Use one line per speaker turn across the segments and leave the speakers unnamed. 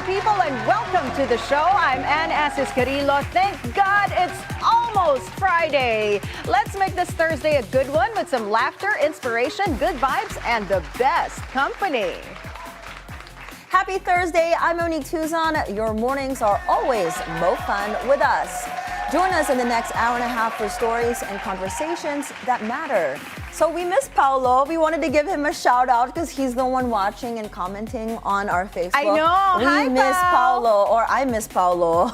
people, and welcome to the show. I'm Anne Asis-Carilo. Thank God it's almost Friday. Let's make this Thursday a good one with some laughter, inspiration, good vibes, and the best company.
Happy Thursday. I'm Monique Tuzon. Your mornings are always more fun with us. Join us in the next hour and a half for stories and conversations that matter. So we miss Paolo. We wanted to give him a shout out because he's the one watching and commenting on our Facebook.
I know.
We miss Paolo, or I miss Paolo.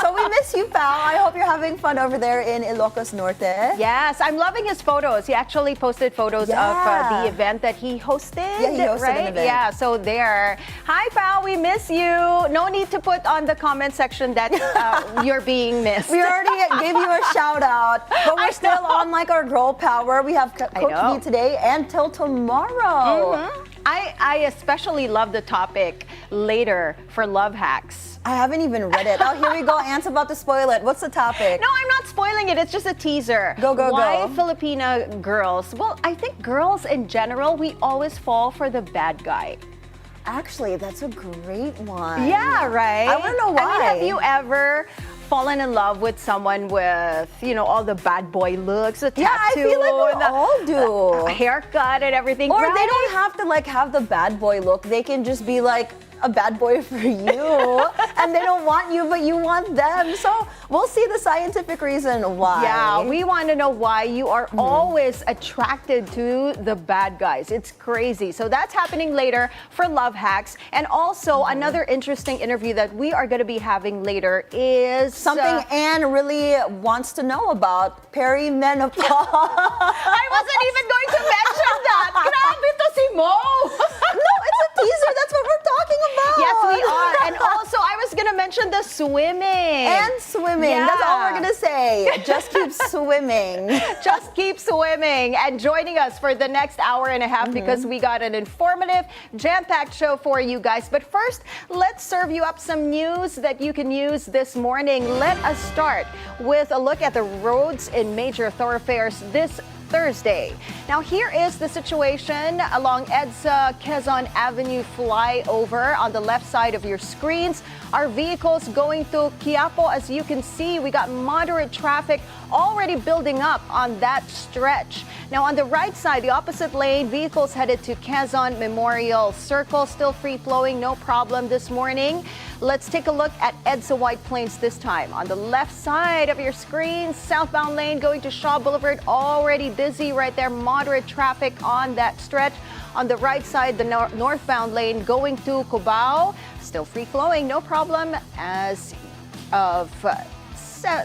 So we miss you, pal. I hope you're having fun over there in Ilocos Norte.
Yes, I'm loving his photos. He actually posted photos of the event that he hosted.
Yeah, he hosted an event.
Yeah, so there. Hi, pal. We miss you. No need to put on the comment section that you're being missed.
We already gave you a shout out, but we're still on like our girl power. We have Coach B today and till tomorrow.
Mm-hmm. I especially love the topic later for love hacks.
I haven't even read it. Oh, here we go. Anne's about to spoil it. What's the topic?
No, I'm not spoiling it. It's just a teaser.
Go.
Why Filipina girls? Well, I think girls in general, we always fall for the bad guy.
Actually, that's a great one.
Yeah, right?
I want to know why.
I mean, have you ever fallen in love with someone with, you know, all the bad boy looks, the tattoo,
I feel like we all do.
Haircut and everything.
Or
right?
they don't have to like have the bad boy look. They can just be like a bad boy for you and they don't want you but you want them. So we'll see the scientific reason why.
Yeah, we want to know why you are always attracted to the bad guys. It's crazy. So that's happening later for Love Hacks. And also another interesting interview that we are going to be having later is
something Anne really wants to know about, perimenopause.
I wasn't even going to mention that. Grabe to si Mo.
No, it's a teaser. That's what we're talking about.
Yes, we are. And also, I was going to mention the swimming.
And swimming.
Yeah.
That's all we're going to say. Just keep swimming.
Just keep swimming. And joining us for the next hour and a half because we got an informative, jam-packed show for you guys. But first, let's serve you up some news that you can use this morning. Let us start with a look at the roads in major thoroughfares this Thursday. Now here is the situation along EDSA Quezon Avenue flyover on the left side of your screens. Our vehicles going to Quiapo, as you can see, we got moderate traffic already building up on that stretch. Now on the right side, the opposite lane, vehicles headed to Quezon Memorial Circle, still free flowing, no problem this morning. Let's take a look at EDSA White Plains this time. On the left side of your screen, southbound lane going to Shaw Boulevard, already busy right there, moderate traffic on that stretch. On the right side, the northbound lane going to Cubao, still free flowing, no problem as of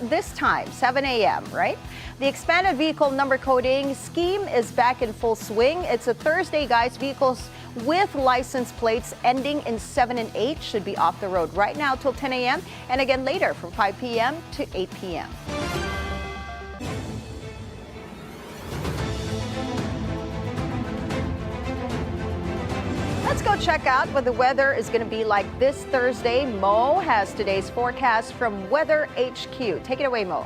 this time, 7 a.m., right? The expanded vehicle number coding scheme is back in full swing. It's a Thursday, guys. Vehicles with license plates ending in 7 and 8 should be off the road right now till 10 a.m. and again later from 5 p.m. to 8 p.m. Let's go check out what the weather is going to be like this Thursday. Mo has today's forecast from Weather HQ. Take it away, Mo.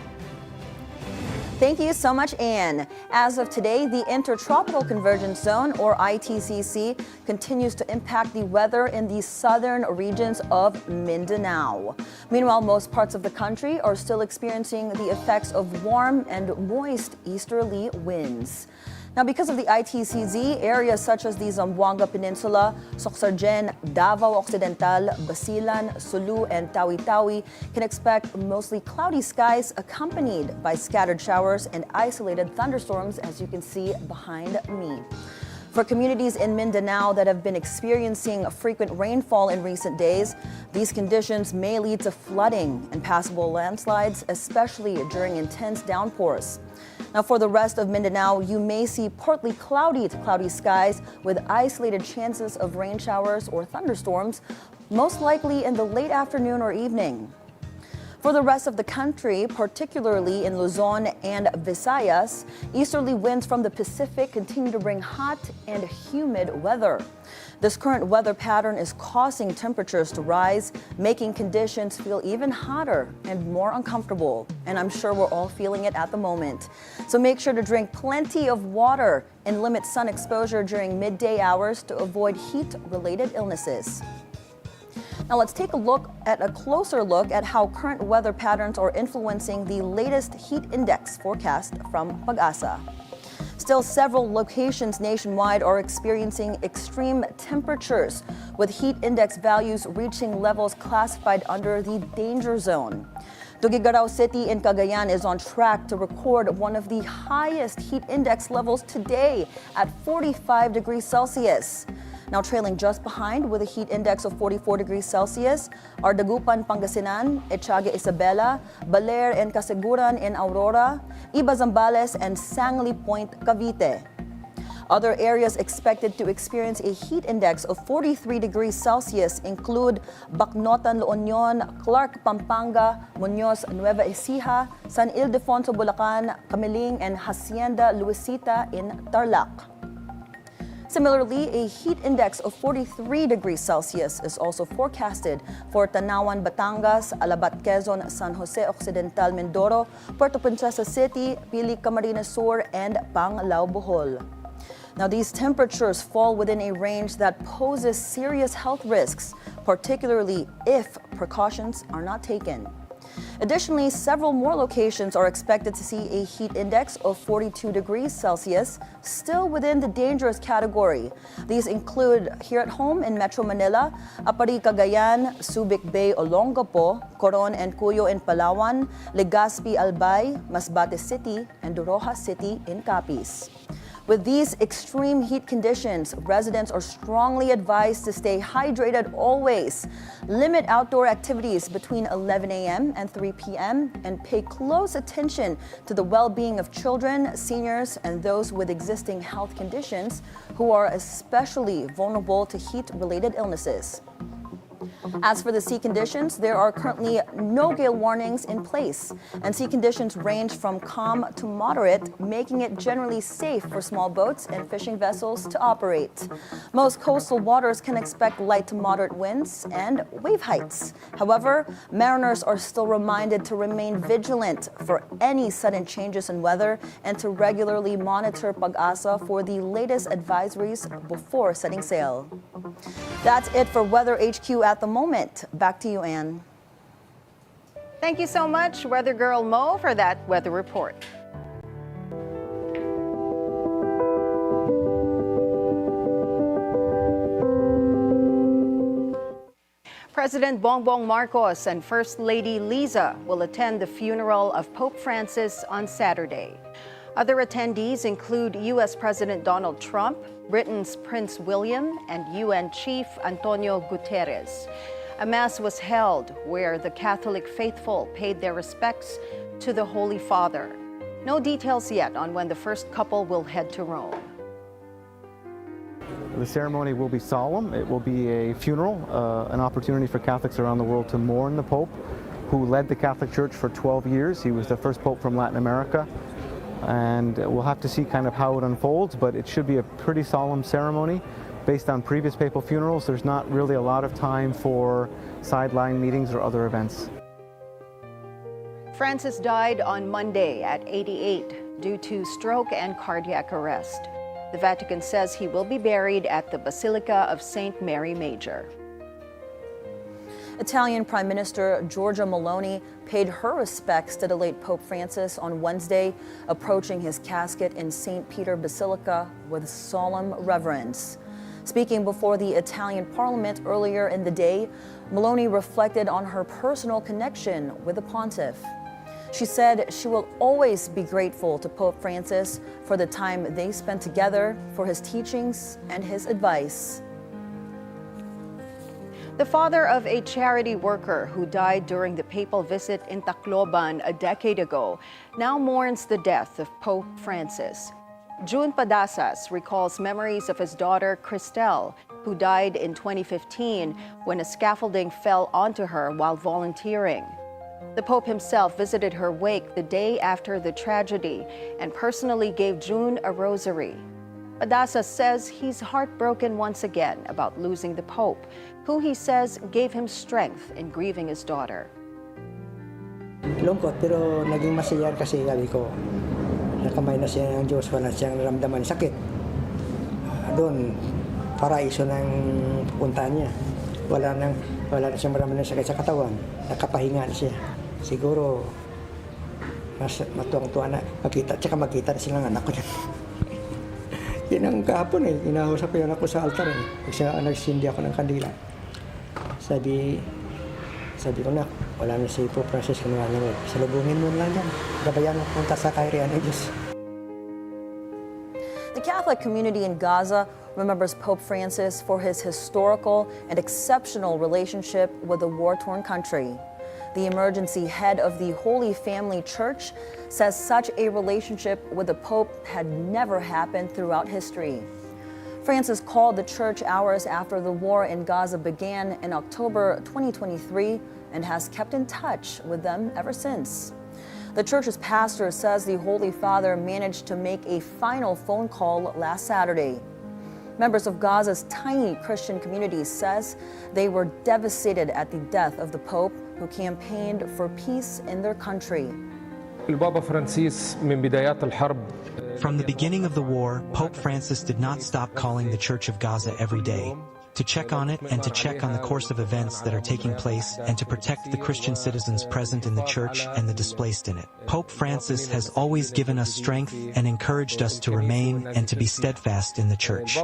Thank you so much, Anne. As of today, the Intertropical Convergence Zone, or ITCZ, continues to impact the weather in the southern regions of Mindanao. Meanwhile, most parts of the country are still experiencing the effects of warm and moist easterly winds. Now, because of the ITCZ, areas such as the Zamboanga Peninsula, Soxargen, Davao Occidental, Basilan, Sulu, and Tawi-Tawi can expect mostly cloudy skies accompanied by scattered showers and isolated thunderstorms, as you can see behind me. For communities in Mindanao that have been experiencing frequent rainfall in recent days, these conditions may lead to flooding and possible landslides, especially during intense downpours. Now, for the rest of Mindanao, you may see partly cloudy to cloudy skies with isolated chances of rain showers or thunderstorms, most likely in the late afternoon or evening. For the rest of the country, particularly in Luzon and Visayas, easterly winds from the Pacific continue to bring hot and humid weather. This current weather pattern is causing temperatures to rise, making conditions feel even hotter and more uncomfortable. And I'm sure we're all feeling it at the moment. So make sure to drink plenty of water and limit sun exposure during midday hours to avoid heat-related illnesses. Now let's take a closer look at how current weather patterns are influencing the latest heat index forecast from Pag-asa. Still, several locations nationwide are experiencing extreme temperatures, with heat index values reaching levels classified under the danger zone. Tuguegarao City in Cagayan is on track to record one of the highest heat index levels today at 45 degrees Celsius. Now trailing just behind with a heat index of 44 degrees Celsius are Dagupan, Pangasinan, Echague, Isabela, Baler and Casiguran in Aurora, Iba, Zambales, and Sangli Point, Cavite. Other areas expected to experience a heat index of 43 degrees Celsius include Bacnotan, La Union, Clark, Pampanga, Muñoz, Nueva Ecija, San Ildefonso, Bulacan, Camiling, and Hacienda Luisita in Tarlac. Similarly, a heat index of 43 degrees Celsius is also forecasted for Tanawan, Batangas, Alabat, Quezon, San Jose Occidental, Mindoro, Puerto Princesa City, Pili, Camarines Sur, and Panglao, Bohol. Now, these temperatures fall within a range that poses serious health risks, particularly if precautions are not taken. Additionally, several more locations are expected to see a heat index of 42 degrees Celsius, still within the dangerous category. These include here at home in Metro Manila, Apari, Cagayan, Subic Bay, Olongapo, Coron and Cuyo in Palawan, Legazpi, Albay, Masbate City, and Rojas City in Capiz. With these extreme heat conditions, residents are strongly advised to stay hydrated always, limit outdoor activities between 11 a.m. and 3 p.m., and pay close attention to the well-being of children, seniors, and those with existing health conditions who are especially vulnerable to heat-related illnesses. As for the sea conditions, there are currently no gale warnings in place, and sea conditions range from calm to moderate, making it generally safe for small boats and fishing vessels to operate. Most coastal waters can expect light to moderate winds and wave heights. However, mariners are still reminded to remain vigilant for any sudden changes in weather and to regularly monitor Pag-asa for the latest advisories before setting sail. That's it for Weather HQ at the moment. Back to you, Anne.
Thank you so much, Weather Girl Mo, for that weather report. President Bongbong Marcos and First Lady Liza will attend the funeral of Pope Francis on Saturday. Other attendees include U.S. President Donald Trump, Britain's Prince William, and UN Chief Antonio Guterres. A mass was held where the Catholic faithful paid their respects to the Holy Father. No details yet on when the first couple will head to Rome.
The ceremony will be solemn. It will be a funeral, an opportunity for Catholics around the world to mourn the Pope, who led the Catholic Church for 12 years. He was the first Pope from Latin America. And we'll have to see kind of how it unfolds, but it should be a pretty solemn ceremony. Based on previous papal funerals, there's not really a lot of time for sideline meetings or other events.
Francis died on Monday at 88 due to stroke and cardiac arrest. The Vatican says he will be buried at the Basilica of St. Mary Major.
Italian Prime Minister Giorgia Meloni paid her respects to the late Pope Francis on Wednesday, approaching his casket in St. Peter Basilica with solemn reverence. Speaking before the Italian Parliament earlier in the day, Meloni reflected on her personal connection with the pontiff. She said she will always be grateful to Pope Francis for the time they spent together, for his teachings and his advice.
The father of a charity worker who died during the papal visit in Tacloban a decade ago now mourns the death of Pope Francis. June Padasas recalls memories of his daughter Christelle, who died in 2015 when a scaffolding fell onto her while volunteering. The Pope himself visited her wake the day after the tragedy and personally gave June a rosary. Padasas says he's heartbroken once again about losing the Pope, who he says gave him strength in grieving his daughter.
Lungkot pero naging masaya kasi sabi ko, nakamay na siya ng Diyos, wala siyang naramdaman sakit. Doon, paraiso ng punta niya. Wala nang wala na siyang maraming sakit sa katawan. Nakapahinga na siya. Siguro, mas matuwang-tuwa na magkita na silang anak ko dyan. Yan ang kahapon eh. Inausap ko yun ako sa altar eh. Kasi nagsindi ako ng kandila. Sabi ko na, wala na si Pope Francis kung wala na. Salubungin mo lang yan. Gabayan mo punta sa kaharian ng Diyos.
The Catholic community in Gaza remembers Pope Francis for his historical and exceptional relationship with the war-torn country. The emergency head of the Holy Family Church says such a relationship with the Pope had never happened throughout history. Francis called the church hours after the war in Gaza began in October 2023 and has kept in touch with them ever since. The church's pastor says the Holy Father managed to make a final phone call last Saturday. Members of Gaza's tiny Christian community says they were devastated at the death of the Pope, who campaigned for peace in their country.
From the beginning of the war, Pope Francis did not stop calling the Church of Gaza every day to check on it and to check on the course of events that are taking place and to protect the Christian citizens present in the church and the displaced in it. Pope Francis has always given us strength and encouraged us to remain and to be steadfast in the church.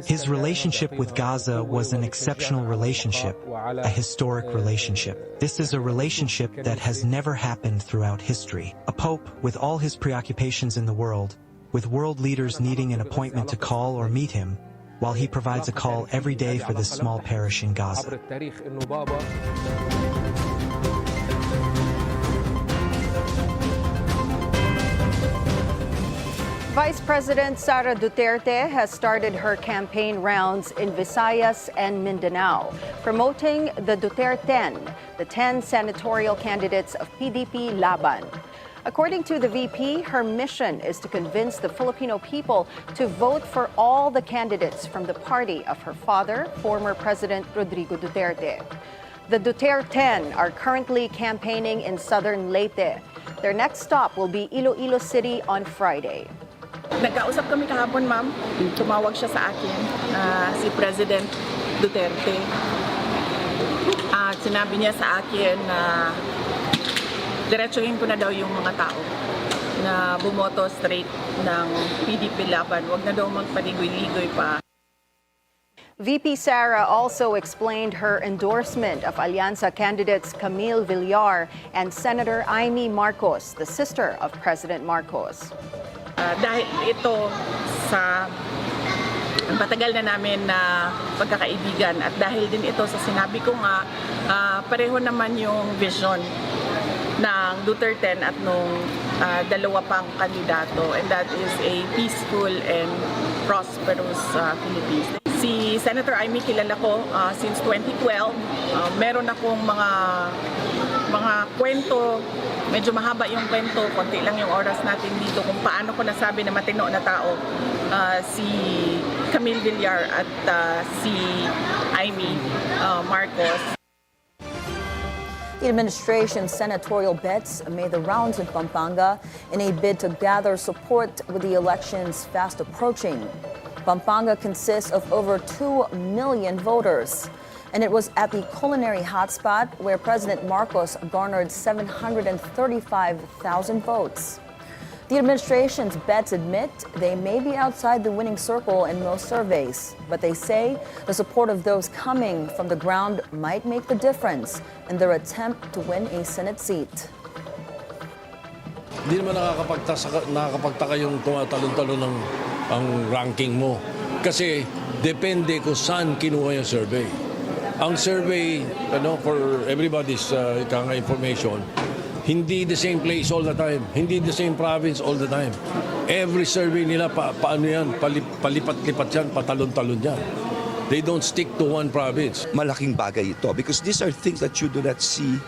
His relationship with Gaza was an exceptional relationship, a historic relationship. This is a relationship that has never happened throughout history. A pope with all his preoccupations in the world, with world leaders needing an appointment to call or meet him, while he provides a call every day for this small parish in Gaza.
Vice President Sara Duterte has started her campaign rounds in Visayas and Mindanao, promoting the Duterte, the 10 senatorial candidates of PDP Laban. According to the VP, her mission is to convince the Filipino people to vote for all the candidates from the party of her father, former President Rodrigo Duterte. The Duterte are currently campaigning in southern Leyte. Their next stop will be Iloilo City on Friday.
Nagkausap kami kahapon, ma'am. Tumawag siya sa akin, si President Duterte. At sinabi niya sa akin na diretsuhin ko na daw yung mga tao na bumoto straight ng PDP Laban. Huwag na daw magpaligoy-ligoy pa.
VP Sara also explained her endorsement of Alianza candidates Camille Villar and Senator Amy Marcos, the sister of President Marcos.
Dahil ito sa matagal na namin na pagkakaibigan at dahil din ito sa sinabi ko nga, pareho naman yung vision ng Duterte at nung dalawa pang kandidato, and that is a peaceful and prosperous Philippines. Si Senator Amy kilala ko since 2012. Meron akong mga kwento, medyo mahaba yung kwento, konti lang yung oras natin dito kung paano ko nasabi na matino na tao si Camille Villar at si Amy Marcos.
The administration's senatorial bets made the rounds in Pampanga in a bid to gather support with the elections fast approaching. Pampanga consists of over 2 million voters, and it was at the culinary hotspot where President Marcos garnered 735,000 votes. The administration's bets admit they may be outside the winning circle in most surveys, but they say the support of those coming from the ground might make the difference in their attempt to win a Senate seat.
Hindi naman nakakapagtaka yung tumatalon-talon ng ang ranking mo. Kasi depende kung saan kinuha yung survey. Ang survey, for everybody's information, hindi the same place all the time. Hindi the same province all the time. Every survey nila, paano yan? Palipat-lipat yan, patalon-talon yan. They don't stick to one province.
Malaking bagay ito because these are things that you do not see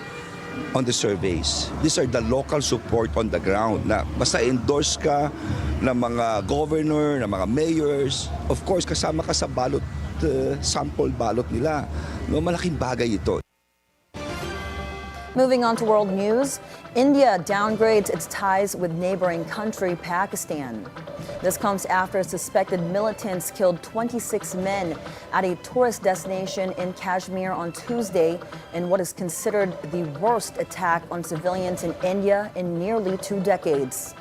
on the surveys. These are the local support on the ground na basta endorse ka ng mga governor, ng mga mayors. Of course, kasama ka sa ballot, sample ballot nila. No, malaking bagay ito.
Moving on to world news, India downgrades its ties with neighboring country Pakistan. This comes after suspected militants killed 26 men at a tourist destination in Kashmir on Tuesday in what is considered the worst attack on civilians in India in nearly 2 decades.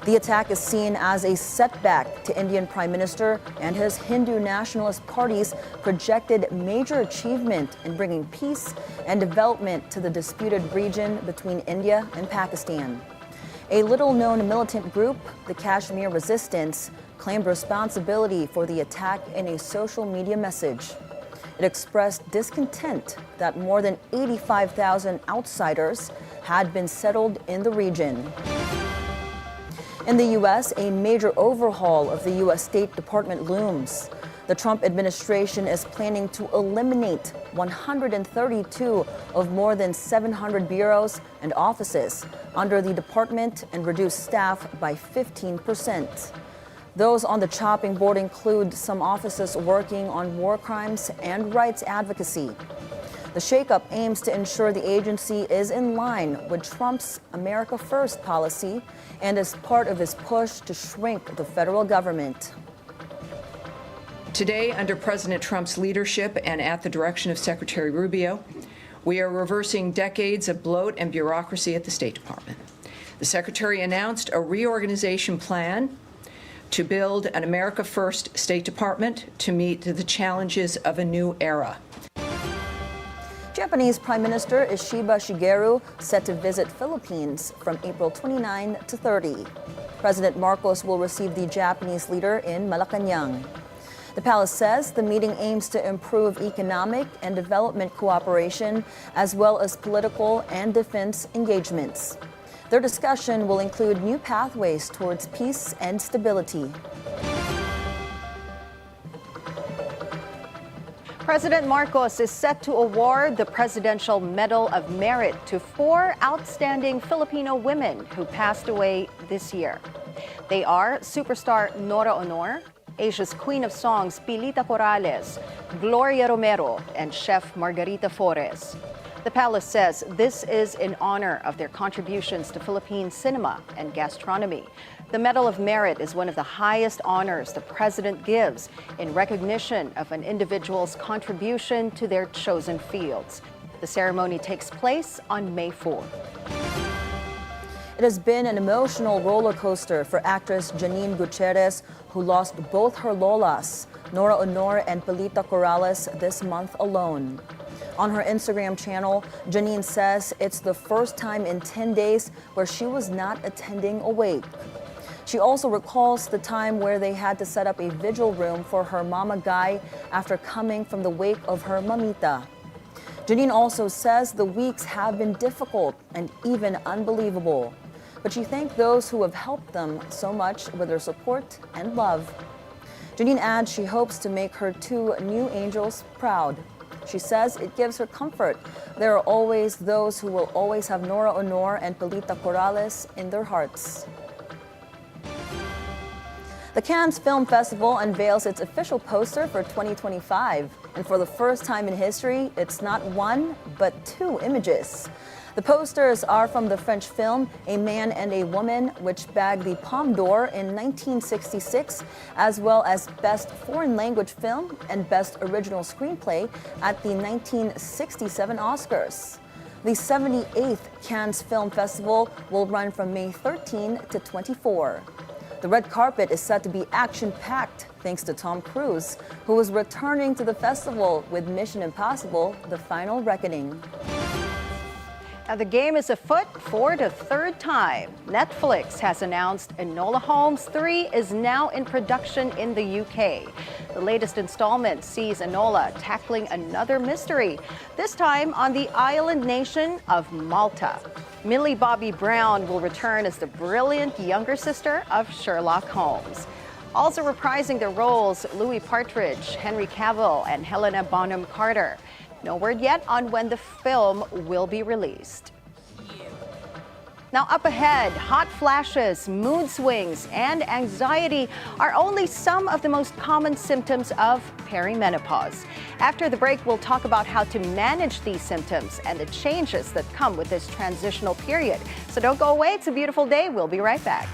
The attack is seen as a setback to Indian Prime Minister and his Hindu nationalist party's projected major achievement in bringing peace and development to the disputed region between India and Pakistan. A little-known militant group, the Kashmir Resistance, claimed responsibility for the attack in a social media message. It expressed discontent that more than 85,000 outsiders had been settled in the region. In the U.S., a major overhaul of the U.S. State Department looms. The Trump administration is planning to eliminate 132 of more than 700 bureaus and offices under the department and reduce staff by 15%. Those on the chopping board include some offices working on war crimes and rights advocacy. The shakeup aims to ensure the agency is in line with Trump's America First policy and is part of his push to shrink the federal government.
Today, under President Trump's leadership and at the direction of Secretary Rubio, we are reversing decades of bloat and bureaucracy at the State Department. The Secretary announced a reorganization plan to build an America First State Department to meet the challenges of a new era.
Japanese Prime Minister Ishiba Shigeru set to visit Philippines from April 29 to 30. President Marcos will receive the Japanese leader in Malacanang. The palace says the meeting aims to improve economic and development cooperation as well as political and defense engagements. Their discussion will include new pathways towards peace and stability.
President Marcos is set to award the Presidential Medal of Merit to 4 outstanding Filipino women who passed away this year. They are superstar Nora Honor, Asia's Queen of Songs Pilita Corrales, Gloria Romero, and Chef Margarita Flores. The palace says this is in honor of their contributions to Philippine cinema and gastronomy. The Medal of Merit is one of the highest honors the president gives in recognition of an individual's contribution to their chosen fields. The ceremony takes place on May 4.
It has been an emotional roller coaster for actress Janine Gutierrez, who lost both her lolas, Nora Honor and Pilita Corrales, this month alone. On her Instagram channel, Janine says it's the first time in 10 days where she was not attending a wake. She also recalls the time where they had to set up a vigil room for her mama Guy after coming from the wake of her mamita. Janine also says the weeks have been difficult and even unbelievable, but she thanked those who have helped them so much with their support and love. Janine adds she hopes to make her 2 new angels proud. She says it gives her comfort. There are always those who will always have Nora Honor and Pilita Corrales in their hearts. The Cannes Film Festival unveils its official poster for 2025. And for the first time in history, it's not 1, but 2 images. The posters are from the French film A Man and a Woman, which bagged the Palme d'Or in 1966, as well as Best Foreign Language Film and Best Original Screenplay at the 1967 Oscars. The 78th Cannes Film Festival will run from May 13 to 24. The red carpet is set to be action-packed thanks to Tom Cruise, who is returning to the festival with Mission Impossible: The Final Reckoning.
Now, the game is afoot for the 3rd time. Netflix has announced Enola Holmes 3 is now in production in the UK. The latest installment sees Enola tackling another mystery, this time on the island nation of Malta. Millie Bobby Brown will return as the brilliant younger sister of Sherlock Holmes. Also reprising their roles, Louis Partridge, Henry Cavill, and Helena Bonham Carter. No word yet on when the film will be released. Now up ahead, hot flashes, mood swings, and anxiety are only some of the most common symptoms of perimenopause. After the break, we'll talk about how to manage these symptoms and the changes that come with this transitional period. So don't go away, it's a beautiful day. We'll be right back.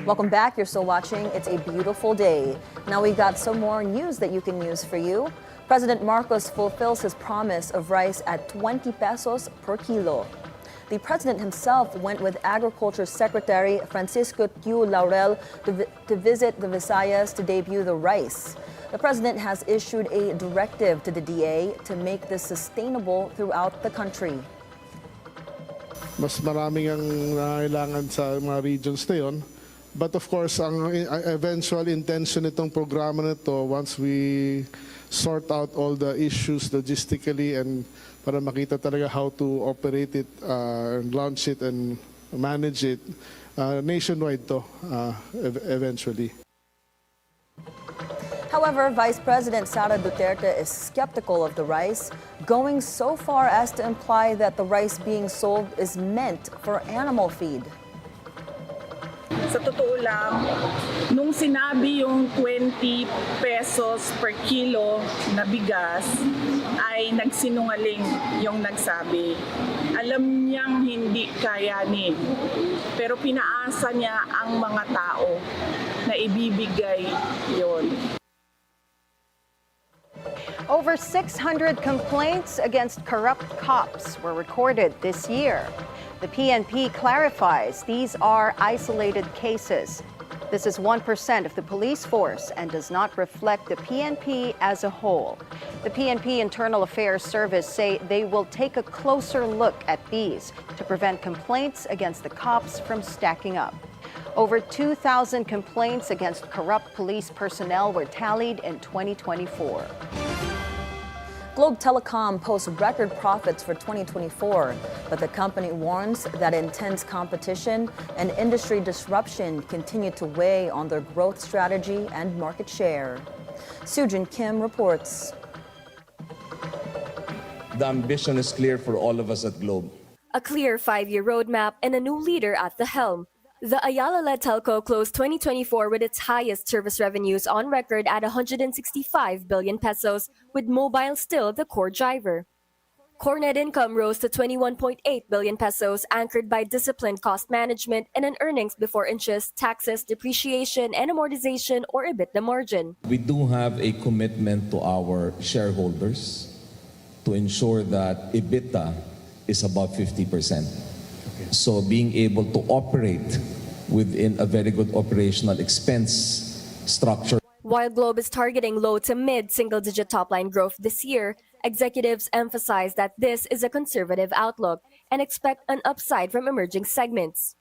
Welcome back. You're still watching It's a Beautiful Day. Now we got some more news that you can use for you. President Marcos fulfills his promise of rice at 20 pesos per kilo. The president himself went with Agriculture Secretary Francisco Q. Laurel to visit the Visayas to debut the rice. The president has issued a directive to the DA to make this sustainable throughout the country.
Mas maraming ang nangailangan sa mga regions na yun. But of course, ang eventual intention nitong programa na ito, once we sort out all the issues logistically and para makita talaga how to operate it, launch it, and manage it, nationwide to eventually.
However, Vice President Sara Duterte is skeptical of the rice, going so far as to imply that the rice being sold is meant for animal feed.
Sa totoo lang, nung sinabi yung 20 pesos per kilo na bigas, ay nagsinungaling yung nagsabi. Alam niyang hindi kayanin, pero pinaasa niya ang mga tao na ibibigay yon.
Over 600 complaints against corrupt cops were recorded this year. The PNP clarifies these are isolated cases. This is 1% of the police force and does not reflect the PNP as a whole. The PNP Internal Affairs Service say they will take a closer look at these to prevent complaints against the cops from stacking up. Over 2,000 complaints against corrupt police personnel were tallied in 2024.
Globe Telecom posts record profits for 2024, but the company warns that intense competition and industry disruption continue to weigh on their growth strategy and market share. Sujin Kim reports.
The ambition is clear for all of us at Globe.
A clear 5-year roadmap and a new leader at the helm. The Ayala-led telco closed 2024 with its highest service revenues on record at 165 billion pesos, with mobile still the core driver. Core net income rose to 21.8 billion pesos, anchored by disciplined cost management and an earnings before interest, taxes, depreciation, and amortization or EBITDA margin.
We do have a commitment to our shareholders to ensure that EBITDA is above 50%. So being able to operate within a very good operational expense structure.
While Globe is targeting low to mid single-digit top-line growth this year, executives emphasize that this is a conservative outlook and expect an upside from emerging segments.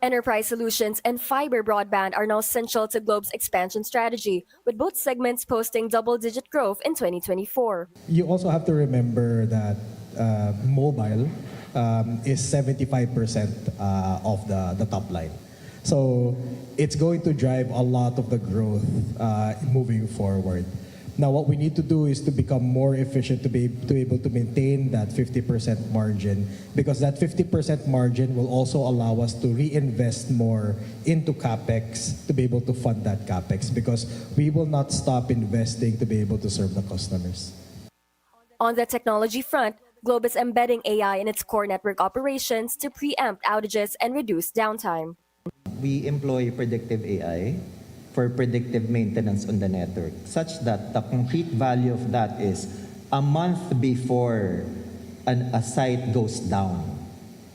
Enterprise solutions and fiber broadband are now central to Globe's expansion strategy, with both segments posting double-digit growth in 2024.
You also have to remember that mobile is 75% of the top line. So it's going to drive a lot of the growth moving forward. Now, what we need to do is to become more efficient to be able to maintain that 50% margin, because that 50% margin will also allow us to reinvest more into CapEx to be able to fund that CapEx, because we will not stop investing to be able to serve the customers.
On the technology front, Globe is embedding AI in its core network operations to preempt outages and reduce downtime.
We employ predictive AI for predictive maintenance on the network, such that the complete value of that is a month before a site goes down,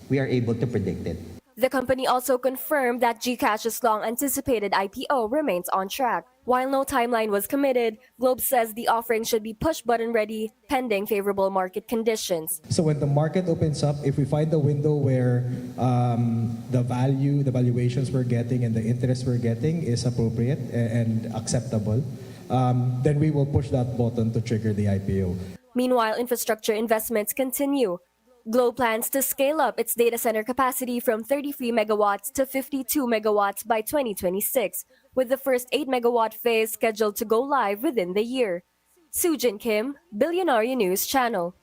we are able to predict it.
The company also confirmed that GCash's long-anticipated IPO remains on track. While no timeline was committed, Globe says the offering should be push-button ready, pending favorable market conditions.
So when the market opens up, if we find the window where the valuations we're getting and the interest we're getting is appropriate and acceptable, then we will push that button to trigger the IPO.
Meanwhile, infrastructure investments continue. Globe plans to scale up its data center capacity from 33 megawatts to 52 megawatts by 2026, with the first 8 megawatt phase scheduled to go live within the year. Sujin Kim, Billionaire News Channel.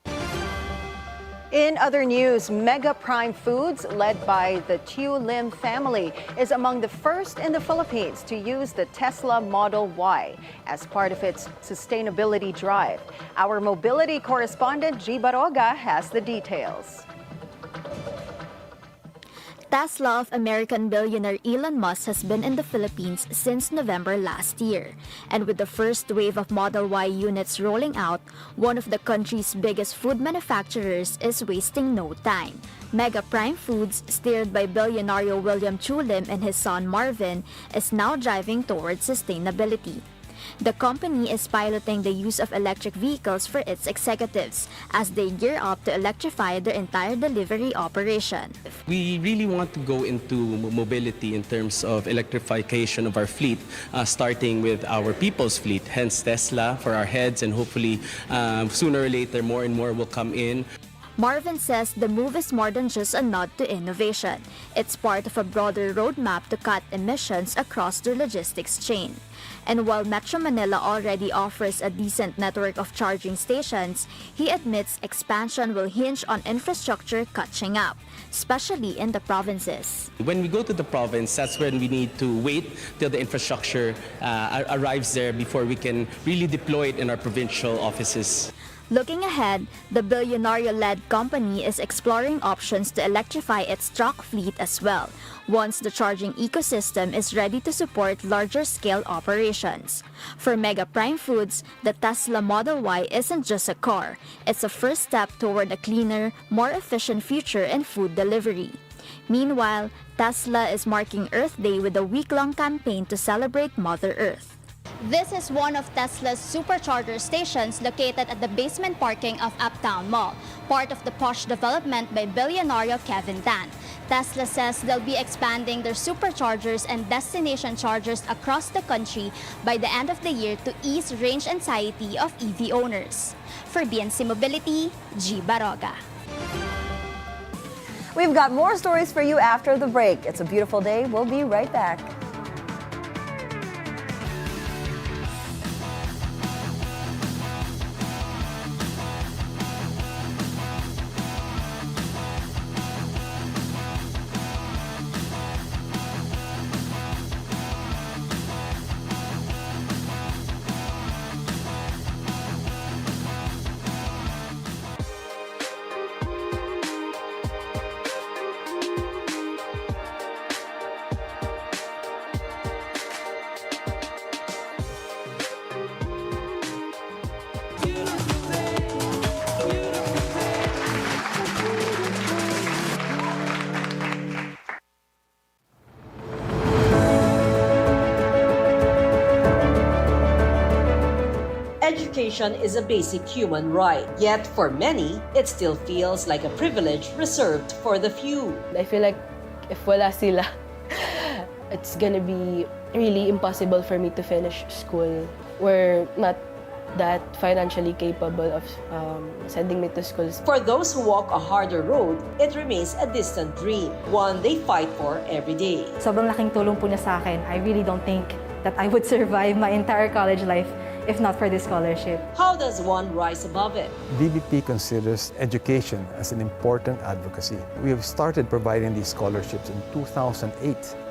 In other news, Mega Prime Foods, led by the Chiu Lim family, is among the first in the Philippines to use the Tesla Model Y as part of its sustainability drive. Our mobility correspondent, G. Baroga, has the details.
Tesla of American billionaire Elon Musk has been in the Philippines since November last year. And with the first wave of Model Y units rolling out, one of the country's biggest food manufacturers is wasting no time. Mega Prime Foods, steered by billionaire William Chu Lim and his son Marvin, is now driving towards sustainability. The company is piloting the use of electric vehicles for its executives as they gear up to electrify their entire delivery operation.
We really want to go into mobility in terms of electrification of our fleet, starting with our people's fleet, hence Tesla for our heads, and hopefully sooner or later more and more will come in.
Marvin says the move is more than just a nod to innovation. It's part of a broader roadmap to cut emissions across the logistics chain. And while Metro Manila already offers a decent network of charging stations, he admits expansion will hinge on infrastructure catching up, especially in the provinces.
When we go to the province, that's when we need to wait till the infrastructure arrives there before we can really deploy it in our provincial offices.
Looking ahead, the billionaire-led company is exploring options to electrify its truck fleet as well, once the charging ecosystem is ready to support larger-scale operations. For Mega Prime Foods, the Tesla Model Y isn't just a car. It's a first step toward a cleaner, more efficient future in food delivery. Meanwhile, Tesla is marking Earth Day with a week-long campaign to celebrate Mother Earth.
This is one of Tesla's supercharger stations located at the basement parking of Uptown Mall, part of the posh development by billionaire Kevin Dan. Tesla says they'll be expanding their superchargers and destination chargers across the country by the end of the year to ease range anxiety of EV owners. For BNC Mobility, G. Baroga.
We've got more stories for you after the break. It's a beautiful day. We'll be right back.
Education is a basic human right, yet for many, it still feels like a privilege reserved for the few.
I feel like if wala sila, it's gonna be really impossible for me to finish school. We're not that financially capable of sending me to schools.
For those who walk a harder road, it remains a distant dream, one they fight for every day.
Sobrang laking tulong po niya sa akin. I really don't think that I would survive my entire college life if not for this scholarship.
How does one rise above it?
DBP considers education as an important advocacy. We have started providing these scholarships in 2008.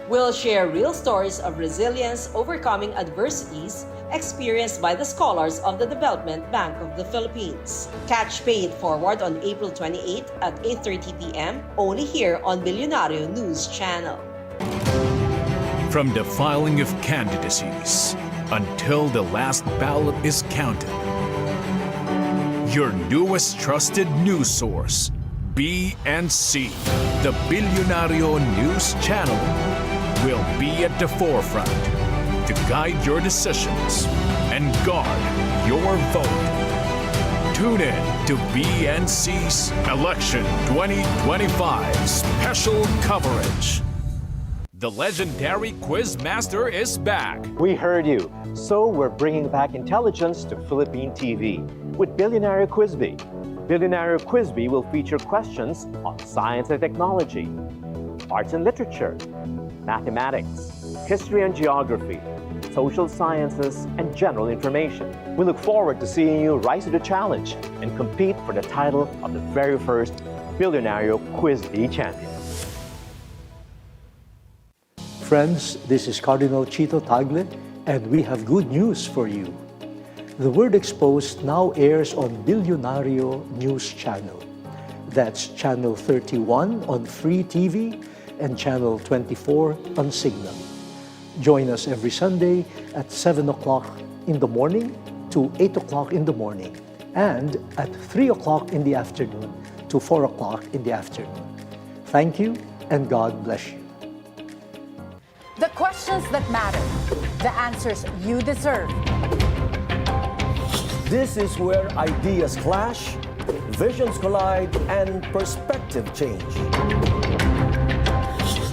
We'll share real stories of resilience overcoming adversities experienced by the scholars of the Development Bank of the Philippines. Catch Pay It Forward on April 28 at 8:30 p.m. only here on Billionario News Channel.
From the filing of candidacies until the last ballot is counted, your newest trusted news source, BNC, the Billionario News Channel, will be at the forefront to guide your decisions and guard your vote. Tune in to BNC's Election 2025 special coverage. The legendary Quizmaster is back.
We heard you. So we're bringing back intelligence to Philippine TV with Billionaire Quizbee. Billionaire Quizbee will feature questions on science and technology, arts and literature, mathematics, history and geography, social sciences, and general information. We look forward to seeing you rise to the challenge and compete for the title of the very first Billionaire Quizbee champion.
Friends, this is Cardinal Chito Tagle, and we have good news for you. The Word Exposed now airs on Billionario News Channel. That's Channel 31 on Free TV and Channel 24 on Signal. Join us every Sunday at 7 o'clock in the morning to 8 o'clock in the morning, and at 3 o'clock in the afternoon to 4 o'clock in the afternoon. Thank you, and God bless you.
The questions that matter, the answers you deserve.
This is where ideas clash, visions collide, and perspective change.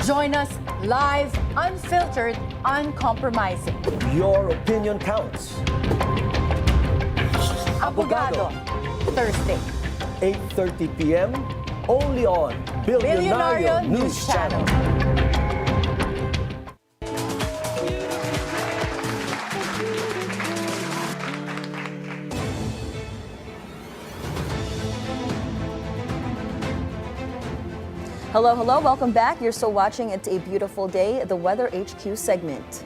Join us live, unfiltered, uncompromising.
Your opinion counts.
Abogado, Thursday,
8:30 p.m. only on Billionario News Channel.
Hello, hello, welcome back. You're still watching It's a Beautiful Day, the Weather HQ segment.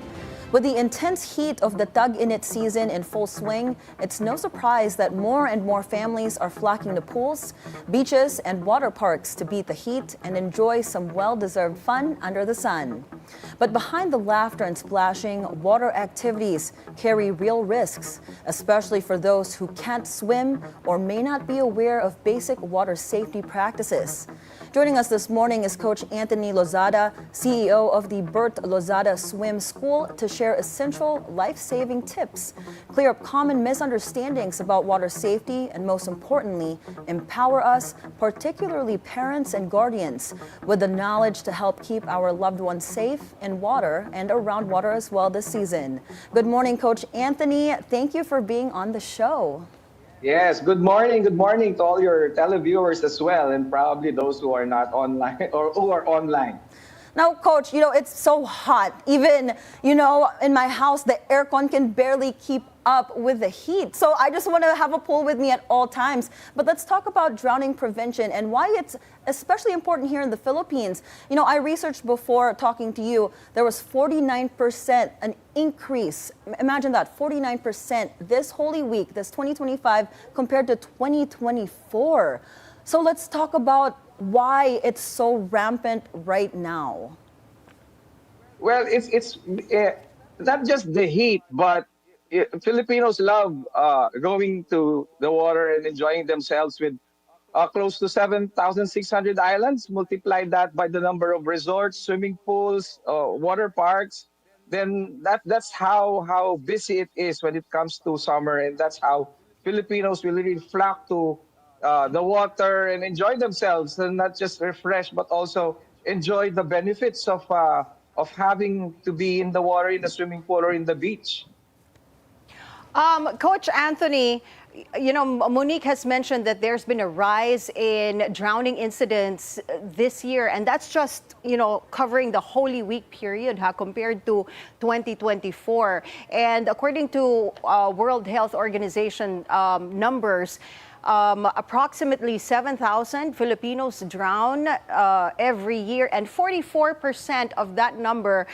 With the intense heat of the tag-init season in full swing, it's no surprise that more and more families are flocking to pools, beaches, and water parks to beat the heat and enjoy some well-deserved fun under the sun. But behind the laughter and splashing, water activities carry real risks, especially for those who can't swim or may not be aware of basic water safety practices. Joining us this morning is Coach Anthony Lozada, CEO of the Bert Lozada Swim School, to share essential life-saving tips, clear up common misunderstandings about water safety, and most importantly, empower us, particularly parents and guardians, with the knowledge to help keep our loved ones safe in water and around water as well this season. Good morning, Coach Anthony. Thank you for being on the show.
Yes, good morning to all your televiewers as well, and probably those who are not online or who are online.
Now, Coach, it's so hot. Even, in my house, the aircon can barely keep up with the heat. So I just want to have a pool with me at all times. But let's talk about drowning prevention and why it's especially important here in the Philippines. I researched before talking to you, there was 49% an increase. Imagine that, 49% this Holy Week, this 2025, compared to 2024. So let's talk about why it's so rampant right now.
Well, it's not just the heat, but Filipinos love going to the water and enjoying themselves with close to 7,600 islands. Multiply that by the number of resorts, swimming pools, water parks. Then that's how busy it is when it comes to summer, and that's how Filipinos will really flock to the water and enjoy themselves, and not just refresh, but also enjoy the benefits of having to be in the water, in the swimming pool or in the beach.
Coach Anthony, Monique has mentioned that there's been a rise in drowning incidents this year, and that's just, covering the Holy Week period, compared to 2024. And according to World Health Organization numbers, approximately 7,000 Filipinos drown every year, and 44% of that number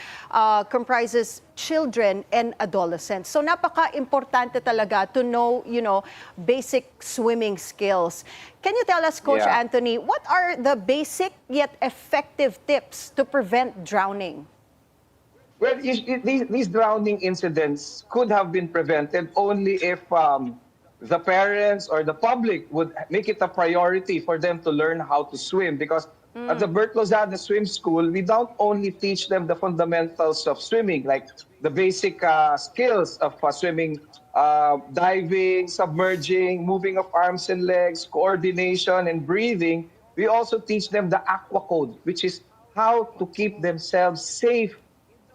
comprises children and adolescents. So napaka-importante talaga to know, basic swimming skills. Can you tell us, Coach Anthony, what are the basic yet effective tips to prevent drowning?
Well, these drowning incidents could have been prevented only if the parents or the public would make it a priority for them to learn how to swim. Because at the Bert Lozada Swim School, we don't only teach them the fundamentals of swimming, like the basic skills of swimming, diving, submerging, moving of arms and legs, coordination, and breathing. We also teach them the aqua code, which is how to keep themselves safe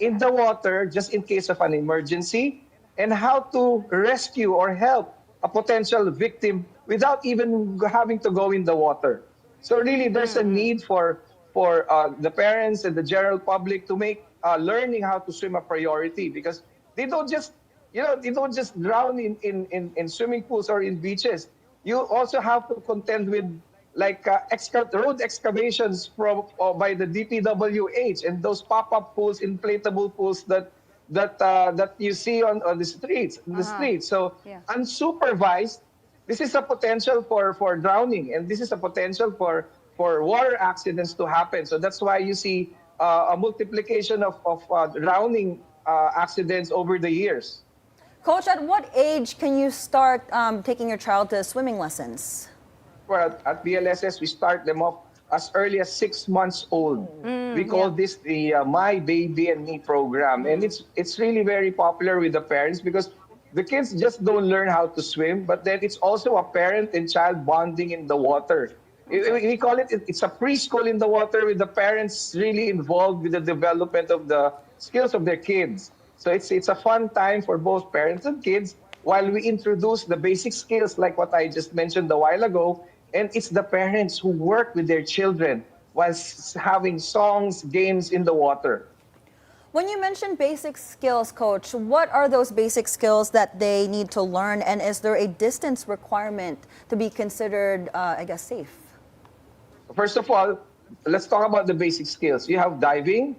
in the water just in case of an emergency, and how to rescue or help a potential victim without even having to go in the water. So really, there's a need for the parents and the general public to make learning how to swim a priority, because they don't just drown in swimming pools or in beaches. You also have to contend with road excavations by the DPWH, and those pop-up pools, inflatable pools that you see on the streets. So unsupervised, this is a potential for drowning, and this is a potential for water accidents to happen. So that's why you see a multiplication of drowning accidents over the years.
Coach, at what age can you start taking your child to swimming lessons?
Well, at BLSS, we start them off as early as 6 months old. We call this the My Baby and Me program. And it's really very popular with the parents because the kids just don't learn how to swim, but then it's also a parent and child bonding in the water. We call it's a preschool in the water with the parents really involved with the development of the skills of their kids. So it's a fun time for both parents and kids while we introduce the basic skills like what I just mentioned a while ago. And it's the parents who work with their children while having songs, games in the water.
When you mention basic skills, Coach, what are those basic skills that they need to learn? And is there a distance requirement to be considered, I guess, safe?
First of all, let's talk about the basic skills. You have diving,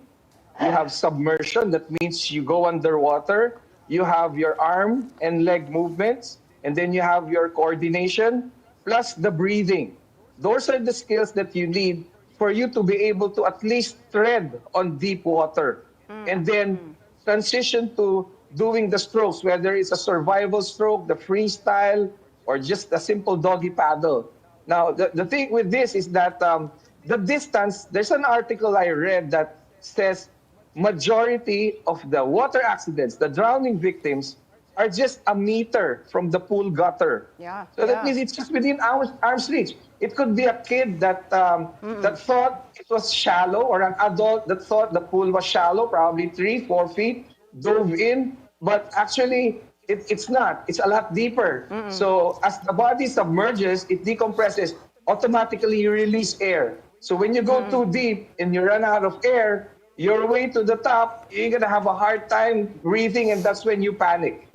you have submersion, that means you go underwater, you have your arm and leg movements, and then you have your coordination, plus the breathing. Those are the skills that you need for you to be able to at least tread on deep water. And then transition to doing the strokes, whether it's a survival stroke, the freestyle, or just a simple doggy paddle. Now, the thing with this is that the distance, there's an article I read that says majority of the water accidents, the drowning victims, are just a meter from the pool gutter.
Yeah.
So that means it's just within arm's reach. It could be a kid that that thought it was shallow, or an adult that thought the pool was shallow, probably 3-4 feet, dove in, but actually it's not. It's a lot deeper. So as the body submerges, it decompresses. Automatically, you release air. So when you go too deep and you run out of air, your way to the top, you're gonna have a hard time breathing, and that's when you panic.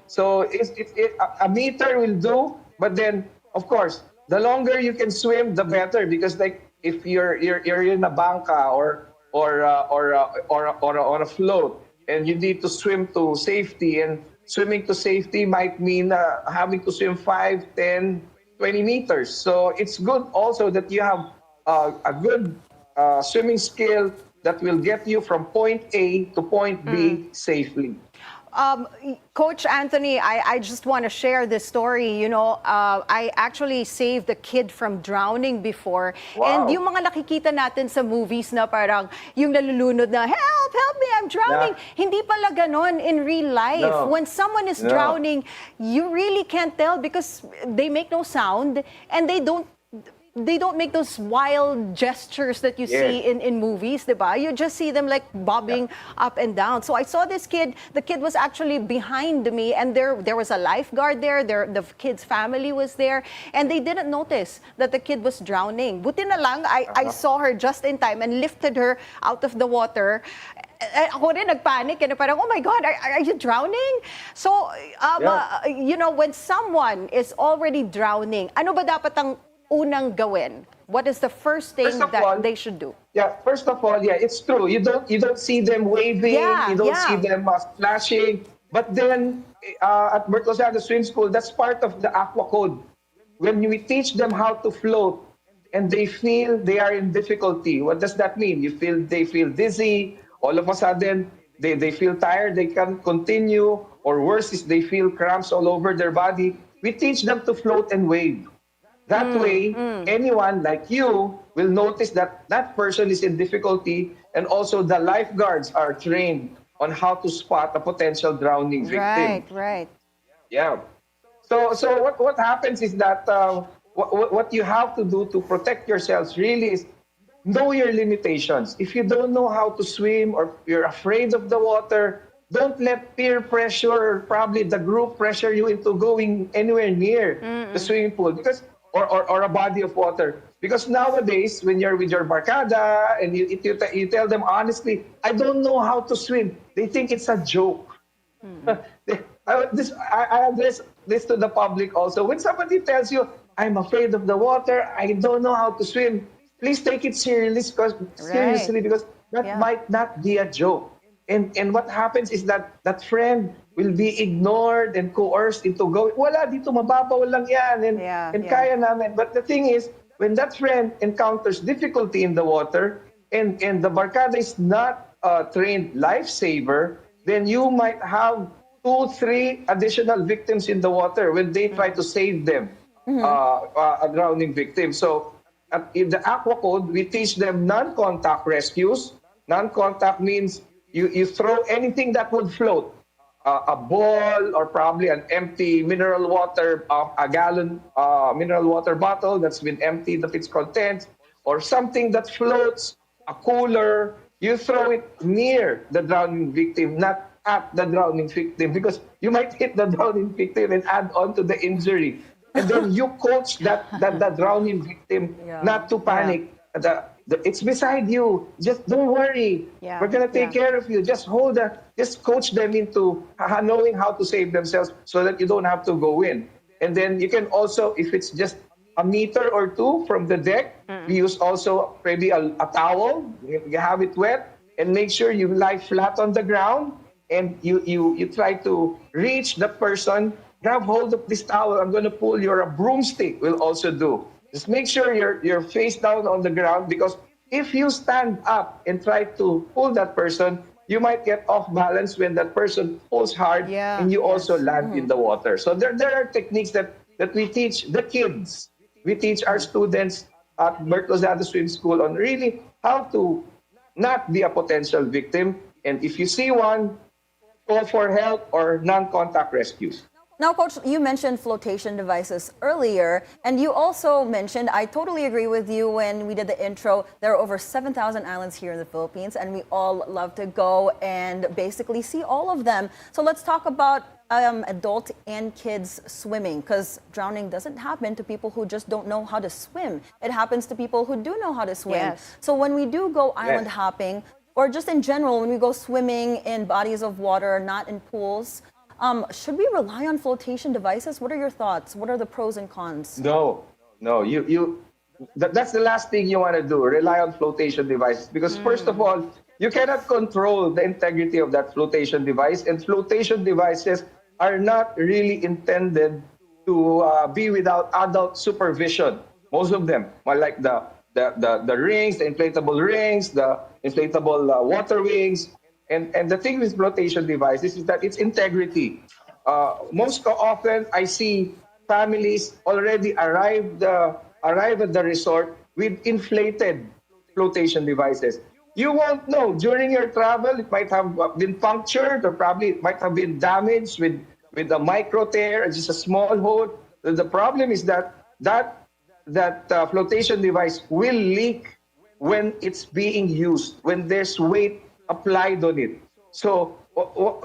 So a meter will do, but then of course, the longer you can swim, the better, because like if you're in a banca or on a float, and you need to swim to safety, and swimming to safety might mean having to swim 5, 10, 20 meters. So it's good also that you have a good swimming skill that will get you from point A to point B safely.
Coach Anthony, I just want to share this story. You know, I actually saved a kid from drowning before.
Wow.
And yung mga nakikita natin sa movies na parang yung nalulunod na, help me, I'm drowning. Hindi pala ganon in real life.
No.
When someone is drowning, you really can't tell because they make no sound and they don't make those wild gestures that you see in movies, diba? You just see them like bobbing up and down. So I saw this kid, the kid was actually behind me, and there was a lifeguard there, the kid's family was there, and they didn't notice that the kid was drowning. Buti na lang, I saw her just in time and lifted her out of the water. Ako rin nagpanic and parang, oh my God, are you drowning? So, you know, when someone is already drowning, ano ba dapat ang unang gawin? What is the first thing that they should do?
Yeah, first of all, it's true. You don't see them waving, you don't see them splashing. But then at Bert Lozada Swim School, that's part of the aqua code. When we teach them how to float and they feel they are in difficulty, what does that mean? They feel dizzy, all of a sudden they feel tired, they can't continue, or worse is they feel cramps all over their body. We teach them to float and wave. That way, anyone like you will notice that that person is in difficulty, and also the lifeguards are trained on how to spot a potential drowning victim.
Right.
Yeah. So what happens is that what you have to do to protect yourselves really is know your limitations. If you don't know how to swim or you're afraid of the water, don't let peer pressure or probably the group pressure you into going anywhere near the swimming pool, because or a body of water. Because nowadays, when you're with your barkada and you tell them honestly, I don't know how to swim, they think it's a joke. I address this to the public also. When somebody tells you, I'm afraid of the water, I don't know how to swim, please take it seriously because that might not be a joke. And what happens is that friend will be ignored and coerced into going, wala, dito mababaw lang yan, and kaya namin. But the thing is, when that friend encounters difficulty in the water, and the barkada is not a trained lifesaver, then you might have 2, 3 additional victims in the water when they try to save them, a drowning victim. So in the Aqua Code, we teach them non-contact rescues. Non-contact means you throw anything that would float. A ball or probably an empty mineral water, a gallon mineral water bottle that's been emptied of its contents, or something that floats, a cooler. You throw it near the drowning victim, not at the drowning victim, because you might hit the drowning victim and add on to the injury. And then you coach that drowning victim not to panic. It's beside you. Just don't worry.
Yeah.
We're gonna take care of you. Just just coach them into knowing how to save themselves so that you don't have to go in. And then you can also, if it's just a meter or 2 from the deck, we use also maybe a towel. You have it wet, and make sure you lie flat on the ground, and you try to reach the person. Grab hold of this towel. I'm gonna pull you. A broomstick will also do. Just make sure you're face down on the ground, because if you stand up and try to pull that person, you might get off balance when that person pulls hard, and you also land in the water. So there are techniques that we teach the kids. We teach our students at Bert Lozada Swim School on really how to not be a potential victim. And if you see one, call for help or non-contact rescues.
Now, Coach, you mentioned flotation devices earlier, and you also mentioned, I totally agree with you when we did the intro, there are over 7,000 islands here in the Philippines, and we all love to go and basically see all of them. So let's talk about adult and kids swimming, because drowning doesn't happen to people who just don't know how to swim. It happens to people who do know how to swim.
Yes.
So when we do go island hopping, or just in general, when we go swimming in bodies of water, not in pools, should we rely on flotation devices? What are your thoughts? What are the pros and cons?
No. That's the last thing you want to do. Rely on flotation devices, because first of all, you cannot control the integrity of that flotation device, and flotation devices are not really intended to be without adult supervision. Most of them are like the rings, the inflatable rings, the inflatable water wings. And the thing with flotation devices is that its integrity. Most often, I see families already arrive at the resort with inflated flotation devices. You won't know. During your travel, it might have been punctured, or probably it might have been damaged with a micro tear, just a small hole. The problem is that flotation device will leak when it's being used, when there's weight applied on it. So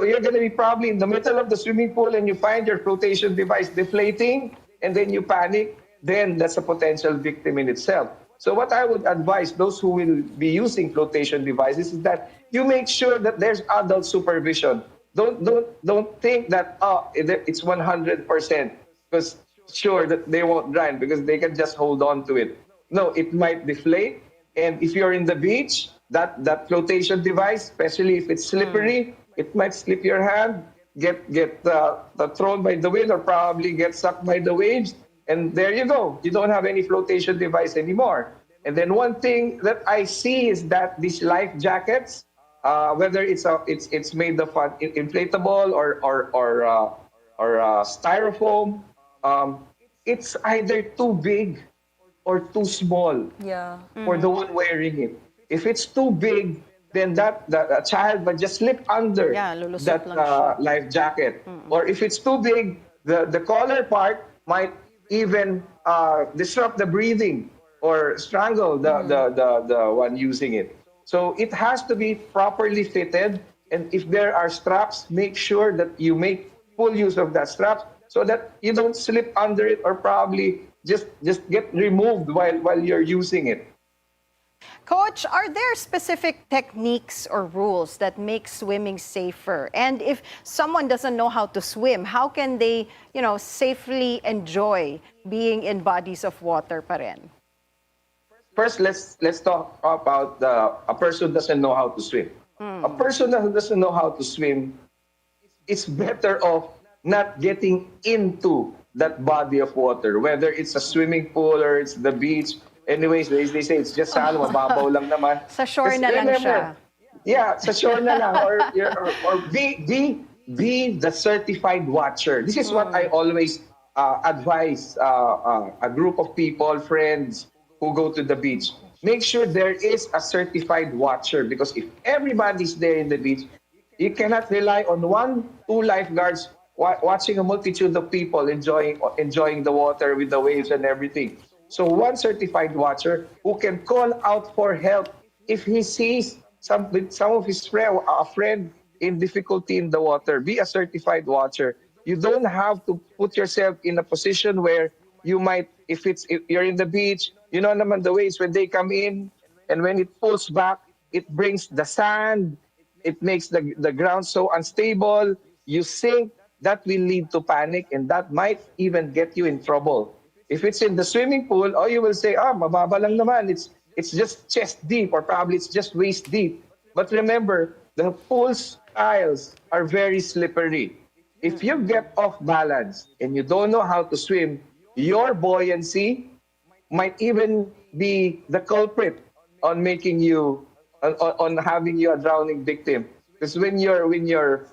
you're going to be probably in the middle of the swimming pool and you find your flotation device deflating, and then you panic. Then that's a potential victim in itself. So what I would advise those who will be using flotation devices is that you make sure that there's adult supervision. Don't think that it's 100%, because sure that they won't drown because they can just hold on to it. No, it might deflate, and if you're in the beach, that flotation device, especially if it's slippery, it might slip your hand, get thrown by the wind, or probably get sucked by the waves, and there you go. You don't have any flotation device anymore. And then one thing that I see is that these life jackets, whether it's made of inflatable or styrofoam, it's either too big or too small for the one wearing it. If it's too big, then that child might just slip under that life jacket. Or if it's too big, the collar part might even disrupt the breathing or strangle the one using it. So it has to be properly fitted, and if there are straps, make sure that you make full use of that strap so that you don't slip under it or probably just get removed while you're using it.
Coach, are there specific techniques or rules that make swimming safer? And if someone doesn't know how to swim, how can they, safely enjoy being in bodies of water pa rin?
First, let's talk about a person who doesn't know how to swim. A person who doesn't know how to swim, it's better off not getting into that body of water, whether it's a swimming pool or it's the beach. Anyways, they say it's just sand, mababaw lang naman.
Sa shore
Just
na lang
remember,
siya.
Yeah, sa shore na lang. Or be the certified watcher. This is what I always advise a group of people, friends who go to the beach. Make sure there is a certified watcher, because if everybody's there in the beach, you cannot rely on 1-2 lifeguards watching a multitude of people enjoying the water with the waves and everything. So one certified watcher who can call out for help if he sees some of his friend in difficulty in the water. Be a certified watcher. You don't have to put yourself in a position where you might, if you're in the beach, you know naman the waves when they come in, and when it pulls back, it brings the sand, it makes the ground so unstable, you sink. That will lead to panic, and that might even get you in trouble. If it's in the swimming pool, you will say, mababa lang naman. It's just chest deep, or probably it's just waist deep. But remember, the pool's tiles are very slippery. If you get off balance and you don't know how to swim, your buoyancy might even be the culprit on making you, on having you a drowning victim. Because when you're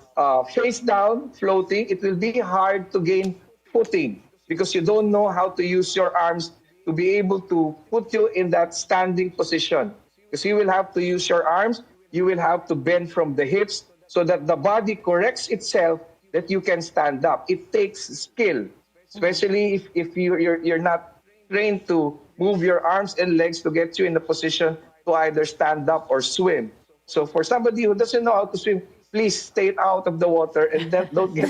face down, floating, it will be hard to gain footing, because you don't know how to use your arms to be able to put you in that standing position. Because you will have to use your arms, you will have to bend from the hips so that the body corrects itself, that you can stand up. It takes skill, especially if you're not trained to move your arms and legs to get you in a position to either stand up or swim. So for somebody who doesn't know how to swim, please stay out of the water and then don't get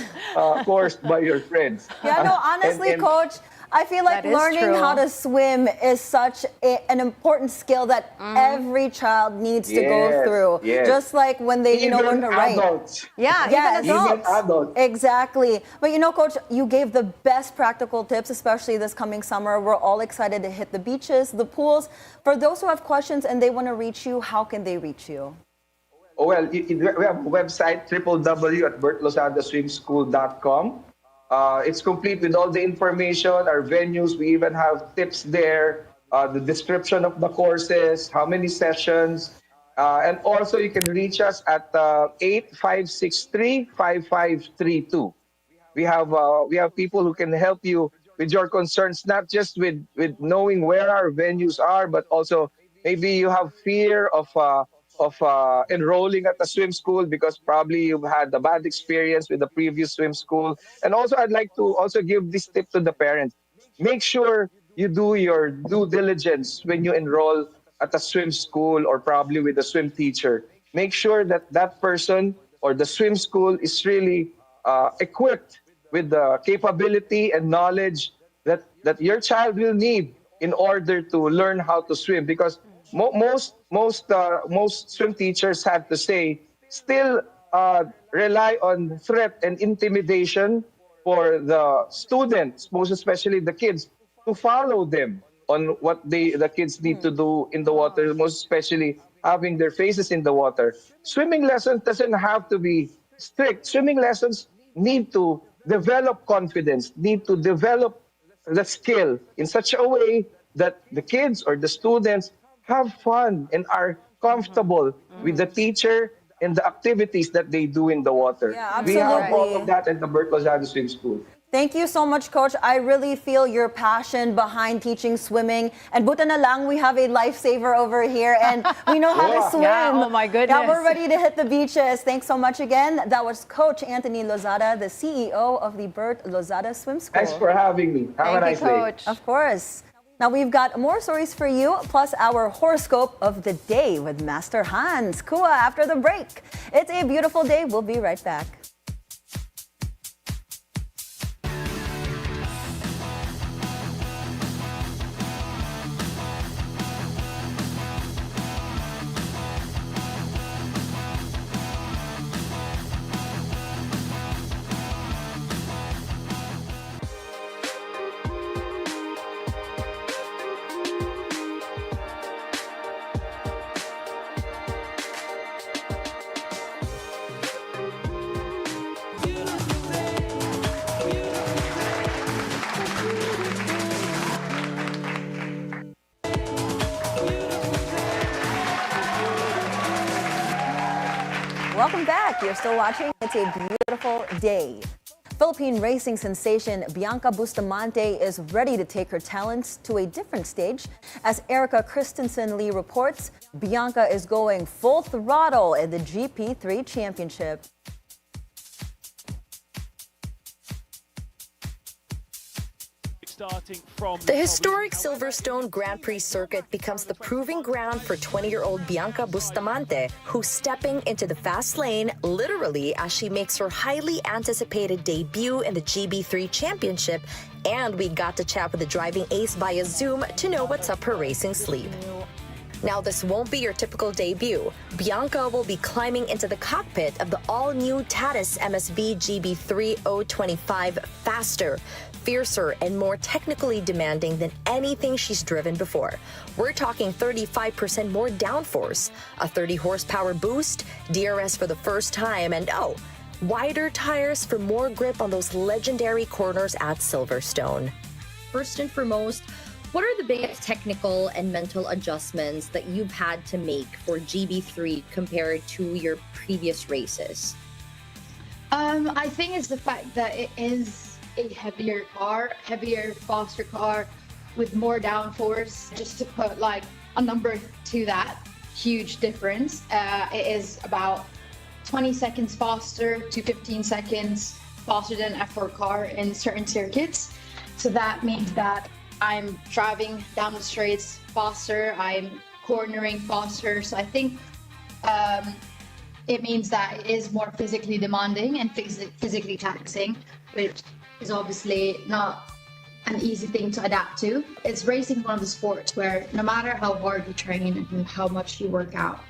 forced by your friends.
Yeah, no, honestly, Coach, I feel like
That is
learning
true.
how to swim is such an important skill that every child needs to go through.
yes.
Just like when they,
Even
learn to write.
adults.
Yeah,
Yes.
even adults.
Even adults.
Exactly. But Coach, you gave the best practical tips, especially this coming summer. We're all excited to hit the beaches, the pools. For those who have questions and they want to reach you, how can they reach you?
Well, we have a website, www.bertlozadaswimschool.com. It's complete with all the information, our venues. We even have tips there, the description of the courses, how many sessions. And also you can reach us at 8563-5532. We have people who can help you with your concerns, not just with knowing where our venues are, but also maybe you have fear of enrolling at a swim school because probably you've had a bad experience with the previous swim school. And also, I'd like to also give this tip to the parents. Make sure you do your due diligence when you enroll at a swim school or probably with a swim teacher. Make sure that that person or the swim school is really equipped with the capability and knowledge that your child will need in order to learn how to swim, because most swim teachers have to say still rely on threat and intimidation for the students, most especially the kids, to follow them on what the kids need to do in the water, most especially having their faces in the water. Swimming lessons doesn't have to be strict. Swimming lessons need to develop confidence, need to develop the skill in such a way that the kids or the students have fun and are comfortable with the teacher and the activities that they do in the water.
Yeah,
We have
absolutely.
all of that at the Bert Lozada Swim School.
Thank you so much, Coach. I really feel your passion behind teaching swimming. And buta na lang, we have a lifesaver over here, and we know how to swim.
Yeah, oh my goodness.
Yeah, we're ready to hit the beaches. Thanks so much again. That was Coach Anthony Lozada, the CEO of the Bert Lozada Swim School.
Thanks for having me. Have a nice day.
Of course. Now we've got more stories for you, plus our horoscope of the day with Master Hans Kua after the break. It's a beautiful day. We'll be right back. Welcome back. You're still watching. It's a beautiful day. Philippine racing sensation Bianca Bustamante is ready to take her talents to a different stage. As Erica Christensen Lee reports, Bianca is going full throttle in the GP3 Championship.
The historic Silverstone Grand Prix circuit becomes the proving ground for 20-year-old Bianca Bustamante, who's stepping into the fast lane literally as she makes her highly anticipated debut in the GB3 Championship. And we got to chat with the driving ace via Zoom to know what's up her racing sleeve. Now, this won't be your typical debut. Bianca will be climbing into the cockpit of the all-new Tatis MSV GB3 025 faster, fiercer, and more technically demanding than anything she's driven before. We're talking 35% more downforce, a 30 horsepower boost, DRS for the first time, and wider tires for more grip on those legendary corners at Silverstone.
First and foremost, what are the biggest technical and mental adjustments that you've had to make for GB3 compared to your previous races?
I think it's the fact that it is a heavier car, faster car with more downforce. Just to put like a number to that, huge difference. It is about 20 seconds faster to 15 seconds faster than an F4 car in certain circuits. So that means that I'm driving down the straights faster, I'm cornering faster. So I think it means that it is more physically demanding and physically taxing, which is obviously not an easy thing to adapt to. It's racing one of the sports where no matter how hard you train and how much you work out,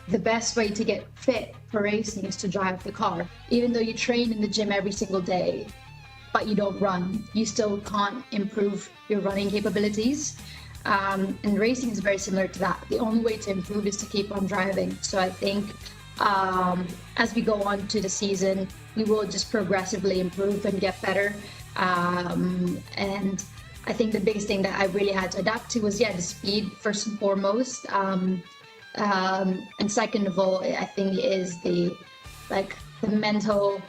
the best way to get fit for racing is to drive the car. Even though you train in the gym every single day, but you don't run, you still can't improve your running capabilities. And racing is very similar to that. The only way to improve is to keep on driving. So I think as we go on to the season, we will just progressively improve and get better. And I think the biggest thing that I really had to adapt to was, the speed first and foremost. And second of all, I think is the mental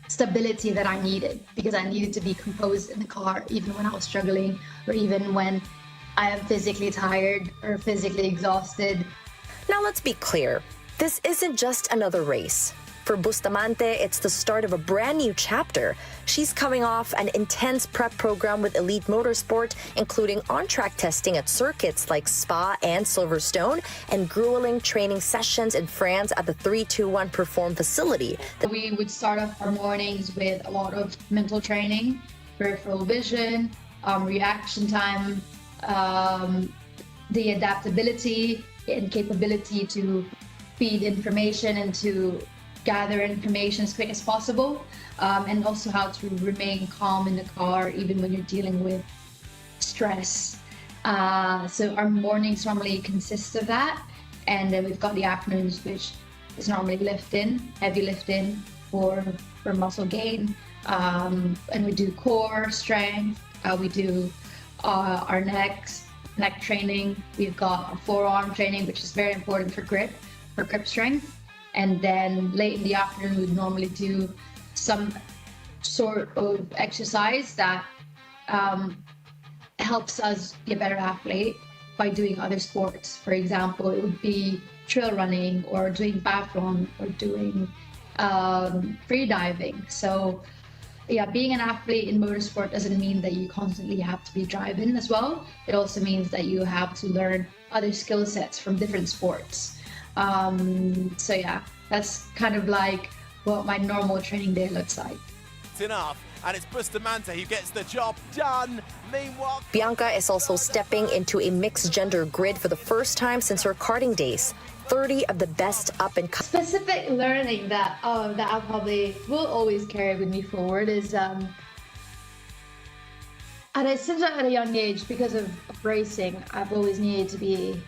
stability that I needed, because I needed to be composed in the car, even when I was struggling, or even when I am physically tired or physically exhausted.
Now let's be clear, this isn't just another race. For Bustamante, it's the start of a brand new chapter. She's coming off an intense prep program with Elite Motorsport, including on-track testing at circuits like Spa and Silverstone, and grueling training sessions in France at the 321 Perform facility.
We would start off our mornings with a lot of mental training, peripheral vision, reaction time, the adaptability and capability to feed information and to gather information as quick as possible, and also how to remain calm in the car even when you're dealing with stress. So our mornings normally consist of that, and then we've got the afternoons, which is normally heavy lifting for muscle gain, and we do core strength, we do our neck training, we've got a forearm training, which is very important for grip strength. And then late in the afternoon, we'd normally do some sort of exercise that helps us be a better athlete by doing other sports. For example, it would be trail running or doing biathlon or doing free diving. So being an athlete in motorsport doesn't mean that you constantly have to be driving as well. It also means that you have to learn other skill sets from different sports. That's kind of like what my normal training day looks like.
It's enough, and it's Bustamante who gets the job done. Meanwhile,
Bianca is also stepping into a mixed gender grid for the first time since her karting days. 30 of the best up-and-coming.
Specific learning that I probably will always carry with me forward is at a young age, because of racing, I've always needed to be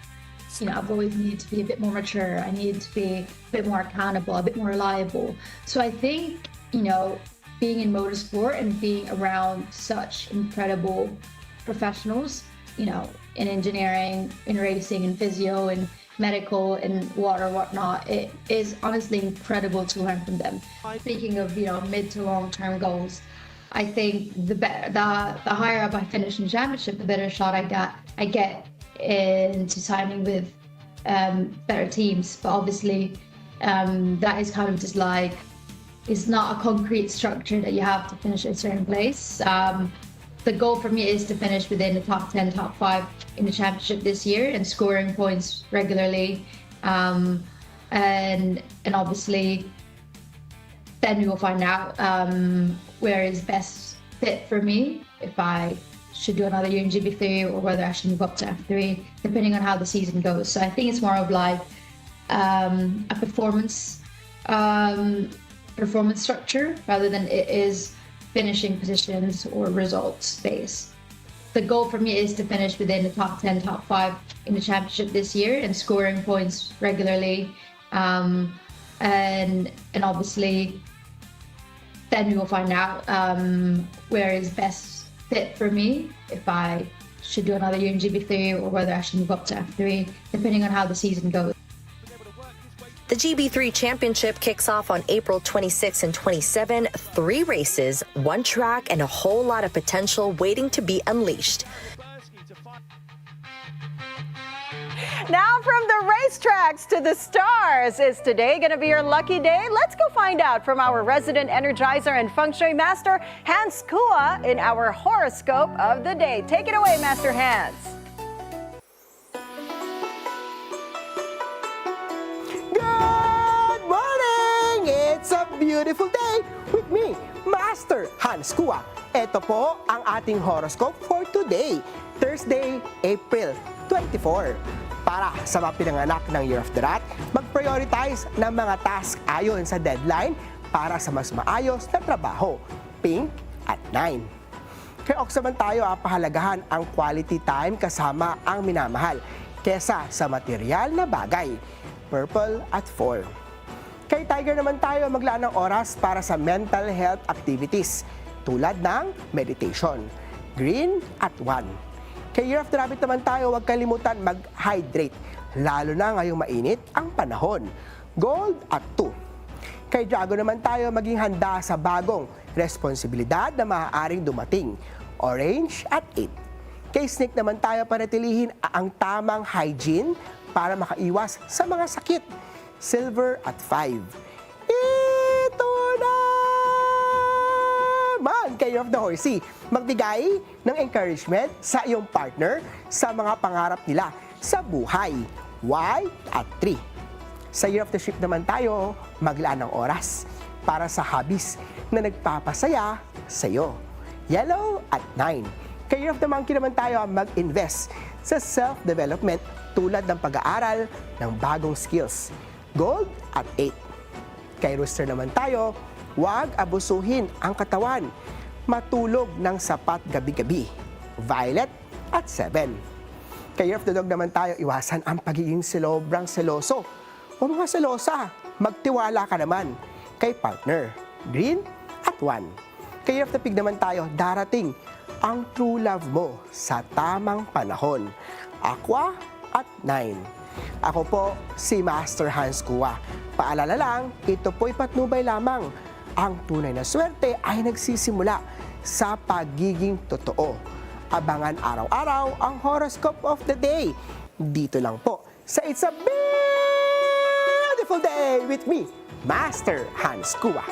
a bit more mature. I needed to be a bit more accountable, a bit more reliable. So I think, being in motorsport and being around such incredible professionals, in engineering, in racing, in physio, and medical and water, whatnot. It is honestly incredible to learn from them. Speaking of, mid to long-term goals, I think the higher up I finish in championship, the better shot I get into signing with better teams. But obviously, that is kind of just like, it's not a concrete structure that you have to finish at a certain place. The goal for me is to finish within the top 10, top 5 in the championship this year and scoring points regularly. And obviously, then we will find out where is best fit for me, if I should do another year in GB3 or whether I should move up to F3, depending on how the season goes. So I think it's more of like a performance structure rather than it is finishing positions or results based. The goal for me is to finish within the top 10, top 5 in the championship this year and scoring points regularly. And obviously, then we will find out where is best fit for me, if I should do another year in GB3 or whether I should move up to F3, depending on how the season goes.
The GB3 Championship kicks off on April 26 and 27. 3 races, 1 track, and a whole lot of potential waiting to be unleashed.
Now from the racetracks to the stars, is today going to be your lucky day? Let's go find out from our resident energizer and feng shui master, Hans Kua, in our horoscope of the day. Take it away, Master Hans.
Good morning! It's a beautiful day with me, Master Hans Kua. Ito po ang ating horoscope for today, Thursday, April 24. Para sa mga pinanganak ng Year of the Rat, mag-prioritize ng mga task ayon sa deadline para sa mas maayos na trabaho, pink at 9. Kay Oksaman tayo, pahalagahan ang quality time kasama ang minamahal kesa sa material na bagay, purple at 4. Kay Tiger naman tayo, maglaan ng oras para sa mental health activities tulad ng meditation, green at 1. Kay Year of the Rabbit naman tayo, huwag kalimutan mag-hydrate, lalo na ngayong mainit ang panahon, gold at 2. Kay Dragon naman tayo, maging handa sa bagong responsibilidad na maaaring dumating, orange at 8. Kay Snake naman tayo, panatilihin ang tamang hygiene para makaiwas sa mga sakit, silver at 5. Ito naman kay Year of the Horsey, magbigay ng encouragement sa iyong partner sa mga pangarap nila sa buhay, white at 3. Sa Year of the Sheep naman tayo, maglaan ng oras para sa hobbies na nagpapasaya sa iyo, yellow at 9. Kay Year of the Monkey naman tayo, mag-invest sa self-development tulad ng pag-aaral ng bagong skills, gold at 8. Kay Rooster naman tayo, huwag abusuhin ang katawan, matulog ng sapat gabi-gabi, violet at 7. Kay Year of the Dog naman tayo, iwasan ang pagiging sobrang seloso o mga selosa, magtiwala ka naman kay partner, green at 1. Kay Year of the Pig naman tayo, darating ang true love mo sa tamang panahon, aqua at 9. Ako po si Master Hans Kua. Paalala lang, ito po'y patnubay lamang. Ang tunay na swerte ay nagsisimula sa pagiging totoo. Abangan araw-araw ang horoscope of the day. Dito lang po sa It's a Beautiful Day with me, Master Hans Kua.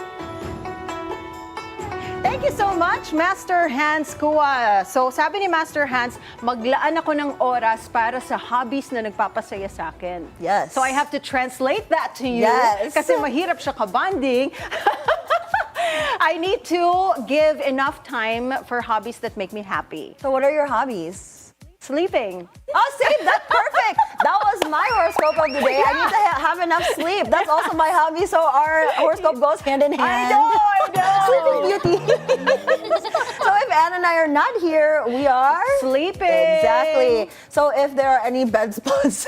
Thank you so much, Master Hans Kua. So sabi ni Master Hans, maglaan ako ng oras para sa hobbies na nagpapasaya sa akin.
Yes.
So I have to translate that to you.
Yes.
Kasi mahirap siya kabanding. I need to give enough time for hobbies that make me happy.
So what are your hobbies?
Sleeping.
Oh, see, that's perfect. That was my horoscope of the day. I need to have enough sleep. That's also my hobby, so our horoscope goes hand in hand.
I know.
Sleeping Beauty. So if Anne and I are not here, we are
sleeping.
Exactly. So if there are any bed sponsors,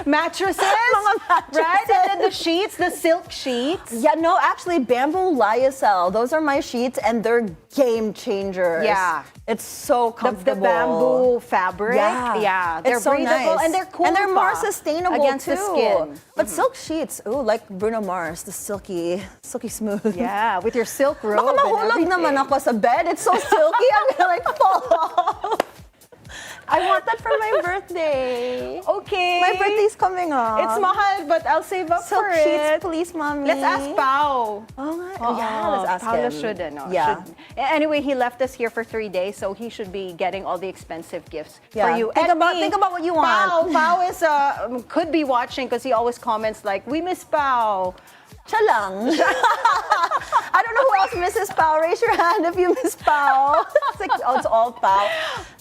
Mattresses,
Mga mattresses.
right? And then the sheets, the silk sheets.
Yeah, no, actually, bamboo lyocell. Those are my sheets, and they're game changers.
Yeah.
It's so comfortable.
The bamboo fabric.
Yeah.
They're
It's so
breathable
nice.
and they're cool.
And they're more
pa
sustainable
against
too.
the skin.
But silk sheets, ooh, like Bruno Mars, the silky smooth.
Yeah, with your silk robe.
Baka
and
mahulog
everything.
naman ako sa bed. It's so silky. I'm gonna like fall off. I want that for my birthday.
Okay.
My birthday's coming up.
It's mahal, but I'll save up
Silk
for
sheets,
it.
please, mommy.
Let's ask Pao.
Oh, yeah, let's ask
Paolo
him.
should, no?
Yeah.
Should. Anyway, he left us here for 3 days, so he should be getting all the expensive gifts
Yeah.
for you.
Think
And
about-
me,
think about what you want.
Pao is could be watching because he always comments like, "We miss Pao."
Siya lang. I don't know who else misses Pao. Raise your hand if you miss Pao. It's all Pao.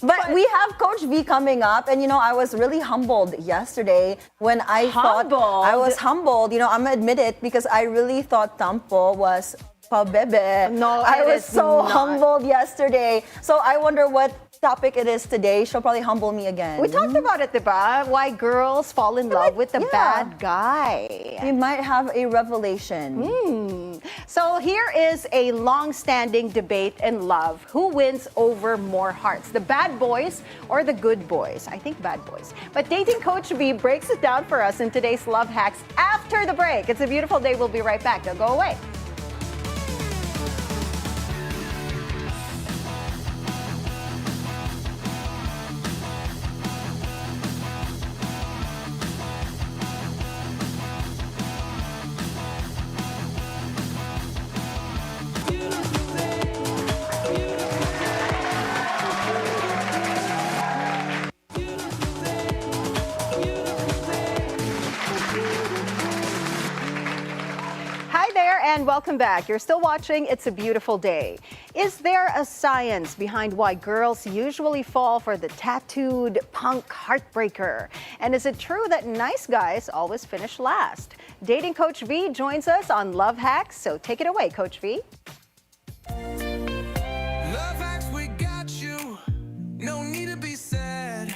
But we have Coach V coming up, and I was really humbled yesterday when I thought I was humbled. I'm gonna admit it because I really thought Tampo was Pabebe.
No,
I
it
was
is
so
not.
humbled yesterday. So I wonder what topic it is today. She'll probably humble me again.
We talked about it, diba? Why girls fall in love with the bad guy.
We might have a revelation.
So here is a long-standing debate in love. Who wins over more hearts, the bad boys or the good boys? I think bad boys. But Dating Coach V breaks it down for us in today's Love Hacks after the break. It's a beautiful day. We'll be right back. Don't go away. Hi there and welcome back. You're still watching It's a Beautiful Day. Is there a science behind why girls usually fall for the tattooed punk heartbreaker? And is it true that nice guys always finish last? Dating Coach V joins us on Love Hacks, so take it away, Coach V.
Love hacks, we got you. No need to be sad.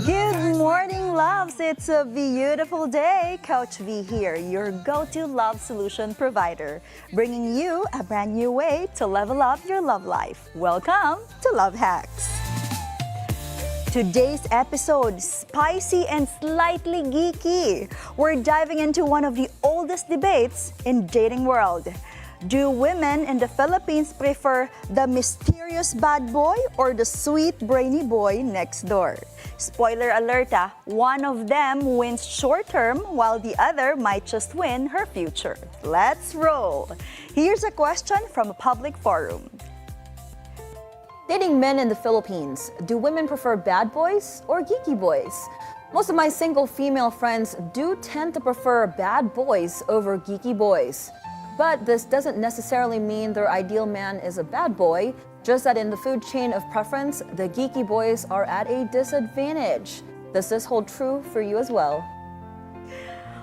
Good morning, loves. It's a beautiful day. Coach V here, your go-to love solution provider, bringing you a brand new way to level up your love life. Welcome to Love Hacks. Today's episode, spicy and slightly geeky. We're diving into one of the oldest debates in dating world. Do women in the Philippines prefer the mysterious bad boy or the sweet brainy boy next door? Spoiler alert, one of them wins short term while the other might just win her future. Let's roll. Here's a question from a public forum. Dating men in the Philippines, do women prefer bad boys or geeky boys? Most of my single female friends do tend to prefer bad boys over geeky boys. But this doesn't necessarily mean their ideal man is a bad boy, just that in the food chain of preference, the geeky boys are at a disadvantage. Does this hold true for you as well?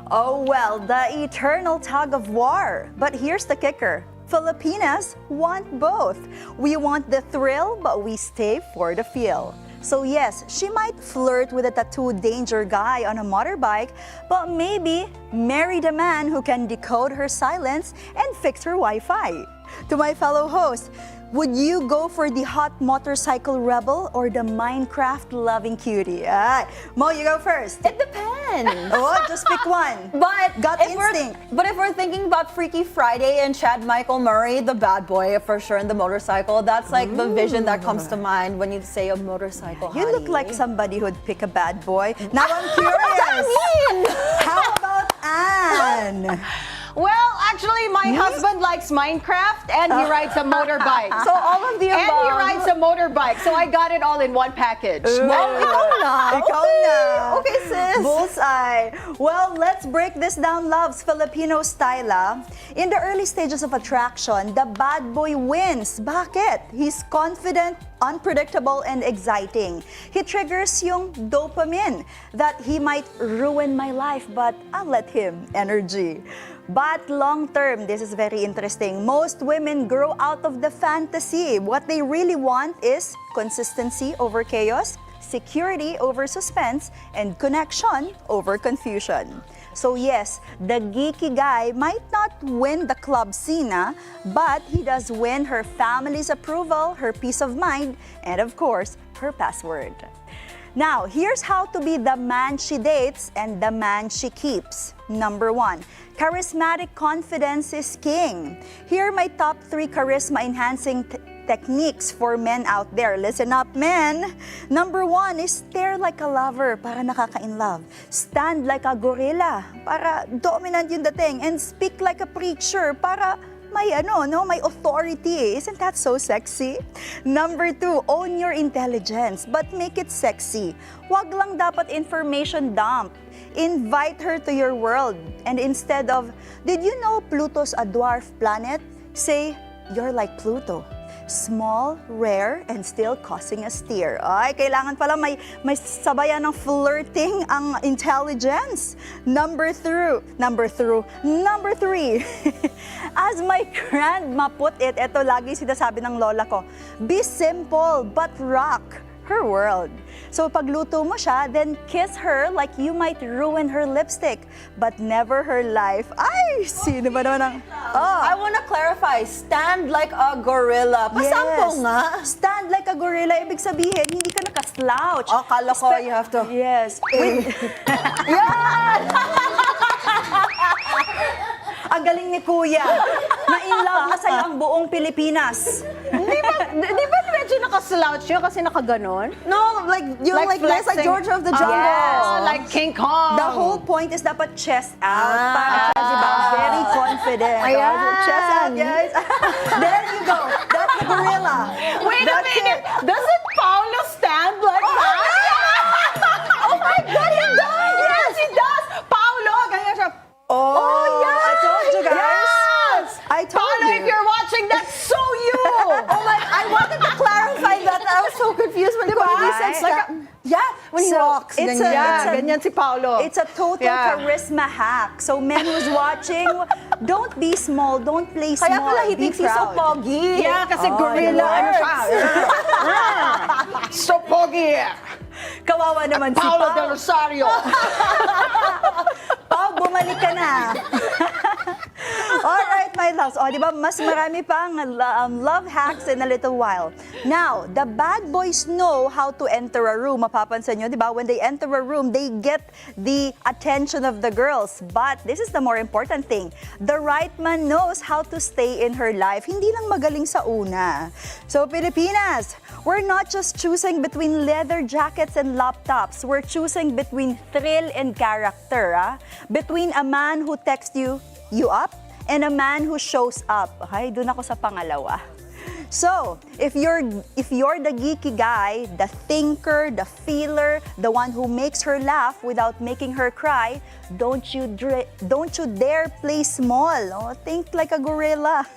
Oh well, the eternal tug of war. But here's the kicker. Filipinas want both. We want the thrill, but we stay for the feel. So yes, she might flirt with a tattooed danger guy on a motorbike, but maybe marry the man who can decode her silence and fix her Wi-Fi. To my fellow hosts, would you go for the hot motorcycle rebel or the Minecraft-loving cutie? Mo, you go first. It depends. Oh, just pick one. But gut instinct. But if we're thinking about Freaky Friday and Chad Michael Murray, the bad boy for sure in the motorcycle, that's like the vision that comes to mind when you say a motorcycle. You look like somebody who'd pick a bad boy. Now I'm curious. How about Anne?
Well, actually, my husband likes Minecraft and he rides a motorbike.
So all of the above.
And he rides a motorbike. So I got it all in one package.
Ikaw na.
Ikaw na.
Okay, sis. Bullseye. Well, let's break this down, loves. Filipino style. In the early stages of attraction, the bad boy wins. Bakit? He's confident, unpredictable, and exciting. He triggers yung dopamine that he might ruin my life, but I'll let him energy. But long term, this is very interesting. Most women grow out of the fantasy. What they really want is consistency over chaos, security over suspense, and connection over confusion. So yes, the geeky guy might not win the club scene, but he does win her family's approval, her peace of mind, and of course, her password. Now, here's how to be the man she dates and the man she keeps. Number 1, charismatic confidence is king. Here are my top 3 charisma-enhancing techniques for men out there. Listen up, men! Number 1 is stare like a lover para nakaka-inlove. Stand like a gorilla para dominant yung dating. And speak like a preacher para may may authority. Isn't that so sexy? Number 2, own your intelligence but make it sexy. Wag lang dapat information dump. Invite her to your world. And instead of, did you know Pluto's a dwarf planet? Say, you're like Pluto. Small, rare, and still causing a stir. Ay, kailangan pala may sabayan ng flirting ang intelligence. Number 3. As my grandma put it, ito lagi sinasabi ng lola ko, be simple but rock her world. So pagluto mo siya, then kiss her like you might ruin her lipstick, but never her life. Ay, sino ba naman ang... Oh.
I wanna clarify, stand like a gorilla. Pasample nga.
Stand like a gorilla, ibig sabihin, hindi ka nakaslouch.
Oh, kala ko you have to...
Yes.
Yan!
Ang galing ni Kuya. Na-in-love na sa'yo ang buong Pilipinas.
Di ba medyo nakaslouch yun kasi nakaganon?
No, like you like this, like George of the Jungle.
Yes, like King Kong.
The whole point is dapat chest out. Para diba, very confident.
Ayan.
Chest out, guys. There you go. That's the gorilla.
Wait a minute. Doesn't Paolo stand like that?
Oh my God, he does!
Yes, he does! Paolo, ganyan siya.
Oh, yes! I told you guys.
Yes!
I told
Paolo,
you.
if you're watching, that's so you!
Oh my, I wanted to clarify that. I was so confused when he said stand. Yeah, when he walks.
Ganyan si Paolo.
It's a total charisma hack. So men who's watching, don't be small, don't play small.
Kaya pala he thinks he's so pogi.
Yeah, kasi gorilla, ano siya. So pogi.
Kawawa naman si
Paolo del Rosario.
Pao, bumalik ka na. Alright, my loves. O, di ba, mas marami pang love hacks in a little while. Now, the bad boys know how to enter a room. Mapapansin nyo, di ba? When they enter a room, they get the attention of the girls. But this is the more important thing. The right man knows how to stay in her life. Hindi lang magaling sa una. So, Pilipinas, we're not just choosing between leather jackets and laptops. We're choosing between thrill and character. Between a man who texts you up, and a man who shows up. Okay, dun ako sa pangalawa. So, if you're the geeky guy, the thinker, the feeler, the one who makes her laugh without making her cry, don't you dare play small. Oh, think like a gorilla.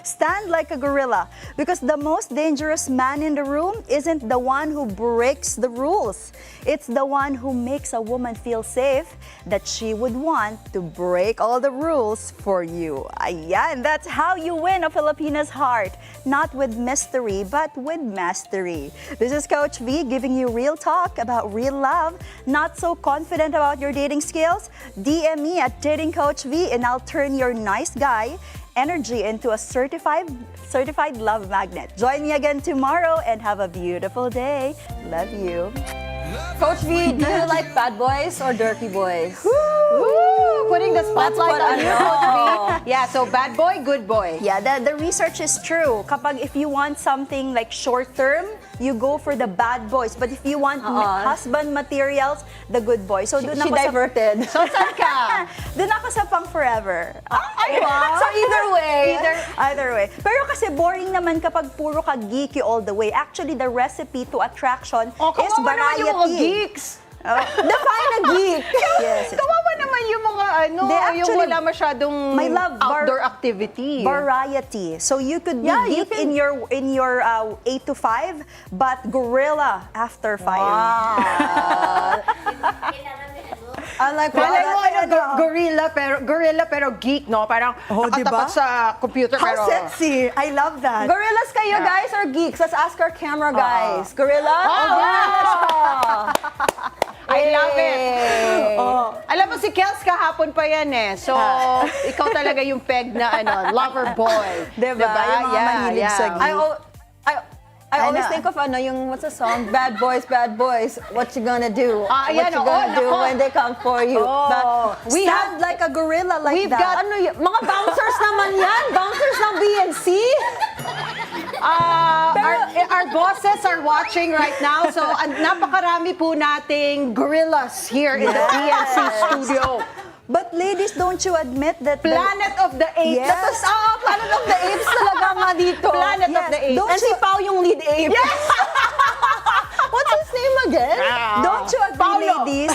Stand like a gorilla. Because the most dangerous man in the room isn't the one who breaks the rules. It's the one who makes a woman feel safe that she would want to break all the rules for you. Ayan, that's how you win a Filipina's heart. Not with mystery, but with mastery. This is Coach V giving you real talk about real love. Not so confident about your dating skills? DM me at Dating Coach V and I'll turn your nice guy energy into a certified love magnet. Join me again tomorrow and have a beautiful day. Love you.
Coach V, do you like bad boys or dirty boys?
Woo! Putting the spotlight on you, Coach V. Yeah, so bad boy, good boy.
Yeah, the research is true. Kapag if you want something like short term, you go for the bad boys. But if you want husband materials, the good boy. So doon
She
ako
diverted.
So saan ka? Doon ako sa pang forever.
So either way.
Either way. Pero kasi boring naman kapag puro ka geeky all the way. Actually, the recipe to attraction is variety.
Yung mga geeks.
Define a geek.
Yes.
Kawawa naman yung mga yung wala masyadong outdoor activity.
Variety. So you could be geek in your 8 to 5, but gorilla after 5.
Wow. Unlike
gorilla pero geek, no? Parang nakatapat sa computer
How
pero...
sexy! I love that.
Gorillas kayo, guys, or geeks? Let's ask our camera guys. Gorilla?
I love it. Alam mo, si Kels kahapon pa yan eh. So, ikaw talaga yung peg na lover boy.
Diba? Yung mga mahilig sa geek. I always think of yung what's the song? Bad boys, what you gonna do? What you gonna do when they come for you?
We stand like a gorilla like that.
Mga bouncers naman yan. Bouncers ng BNC.
Our bosses are watching right now. So, napakarami po nating gorillas here in the PNC studio.
But ladies, don't you admit that
Planet of the Apes.
Yes.
Planet of the Apes talaga nga dito.
Planet of the Apes.
And si Pao yung lead ape.
Yes!
What's his name again?
Don't you agree, ladies,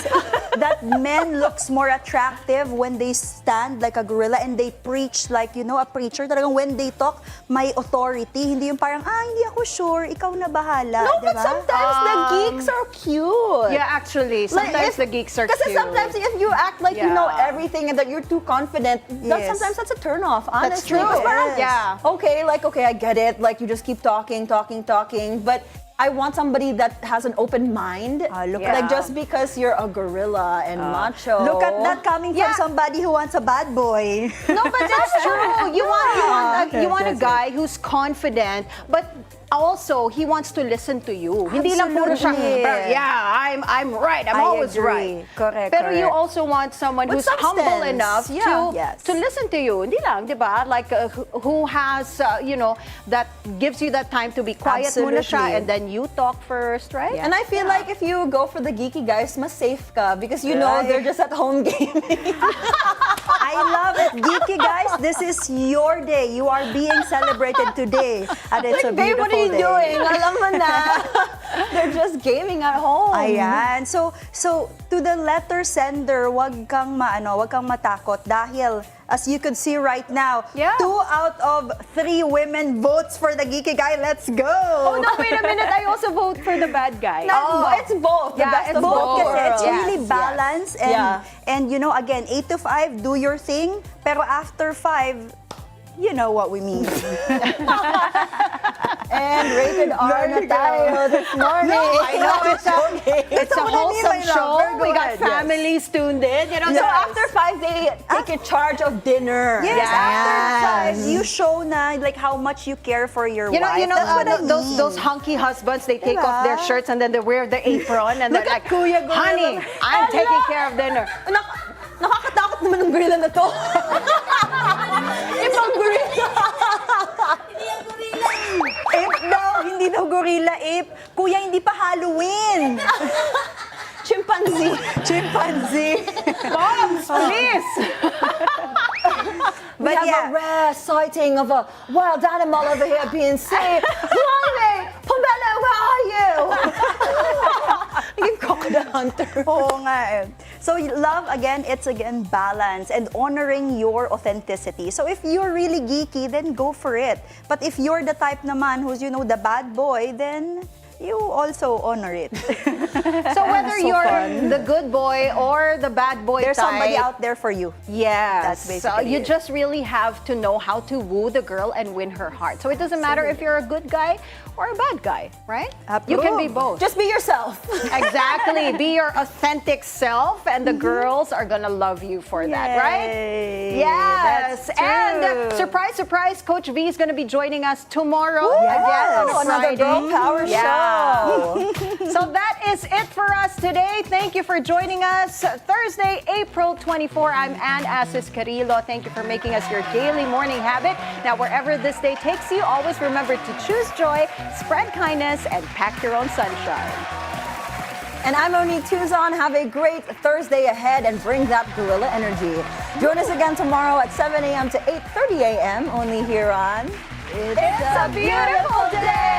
that men looks more attractive when they stand like a gorilla and they preach like, a preacher? Talagang when they talk, may authority. Hindi yung parang, hindi ako sure, ikaw na bahala.
No,
diba?
but sometimes the geeks are cute.
Yeah, actually, sometimes the geeks are cute.
Kasi sometimes if you act like you know everything and that you're too confident, sometimes that's a turn off, honestly.
That's true.
Okay, I get it. Like, you just keep talking, but I want somebody that has an open mind. Like, just because you're a gorilla and macho.
Look at that coming from somebody who wants a bad boy.
No, but that's true. You want a guy who's confident, but also he wants to listen to you. Hindi lang puro siya, I'm right. I'm always right.
Correct.
Pero you also want someone who's humble enough to listen to you. Hindi lang, di ba? Like who has that gives you that time to be quiet muna siya and then you talk first, right?
And I feel like if you go for the geeky guys, mas safe ka because you know they're just at home gaming.
I love it. Geeky guys, this is your day. You are being celebrated today. And it's a beautiful day.
What are you doing? Alam mo na. They're just gaming at home.
Ayan. So to the letter sender, wag kang matakot dahil as you could see right now, 2 out of 3 women votes for the geeky guy. Let's go.
Oh no, wait a minute. I also vote for the bad guy.
It's both. The best of both
worlds. It's
worlds.
really balanced and again, 8 to 5, do your thing. Pero after 5, you know what we mean.
And rated R na tayo this morning.
No, I know it's a wholesome show. We got families tuned in.
So after 5, they take charge of dinner.
Yes, after 5, you show na like how much you care for your wife. That's what I mean.
Those hunky husbands, they take off their shirts and then they wear the apron and they're like, honey, I'm taking care of dinner.
Nakakatakot naman ng gorilla na to. Ibang gorilla.
Ape daw, hindi daw gorilla, ape. Kuya, hindi pa Halloween. Chimpanzee.
Moms, please.
We have a rare sighting of a wild animal over here being saved. Blimey! Pomelo, where are you? Yung crocodile hunter.
Oo nga eh. So love, again, it's again balance and honoring your authenticity. So if you're really geeky, then go for it. But if you're the type naman who's, the bad boy, then you also honor it.
So whether you're the good boy or the bad boy
there's
type,
somebody out there for you.
Yes.
That's basically
you just really have to know how to woo the girl and win her heart. So it doesn't matter if you're a good guy or a bad guy, right? You can be both.
Just be yourself.
Exactly. Be your authentic self and the girls are gonna love you for that, right? Yes.
That's true.
And surprise, surprise, Coach V is gonna be joining us tomorrow again on a
Another
Friday.
girl power show.
So that is it for us today. Thank you for joining us. Thursday, April 24. I'm Anne Asis-Carilo. Thank you for making us your daily morning habit. Now, wherever this day takes you, always remember to choose joy, spread kindness, and pack your own sunshine.
And I'm Monique Tuzon. Have a great Thursday ahead and bring that gorilla energy. Join us again tomorrow at 7 a.m. to 8:30 a.m. only here on
It's a Beautiful Day.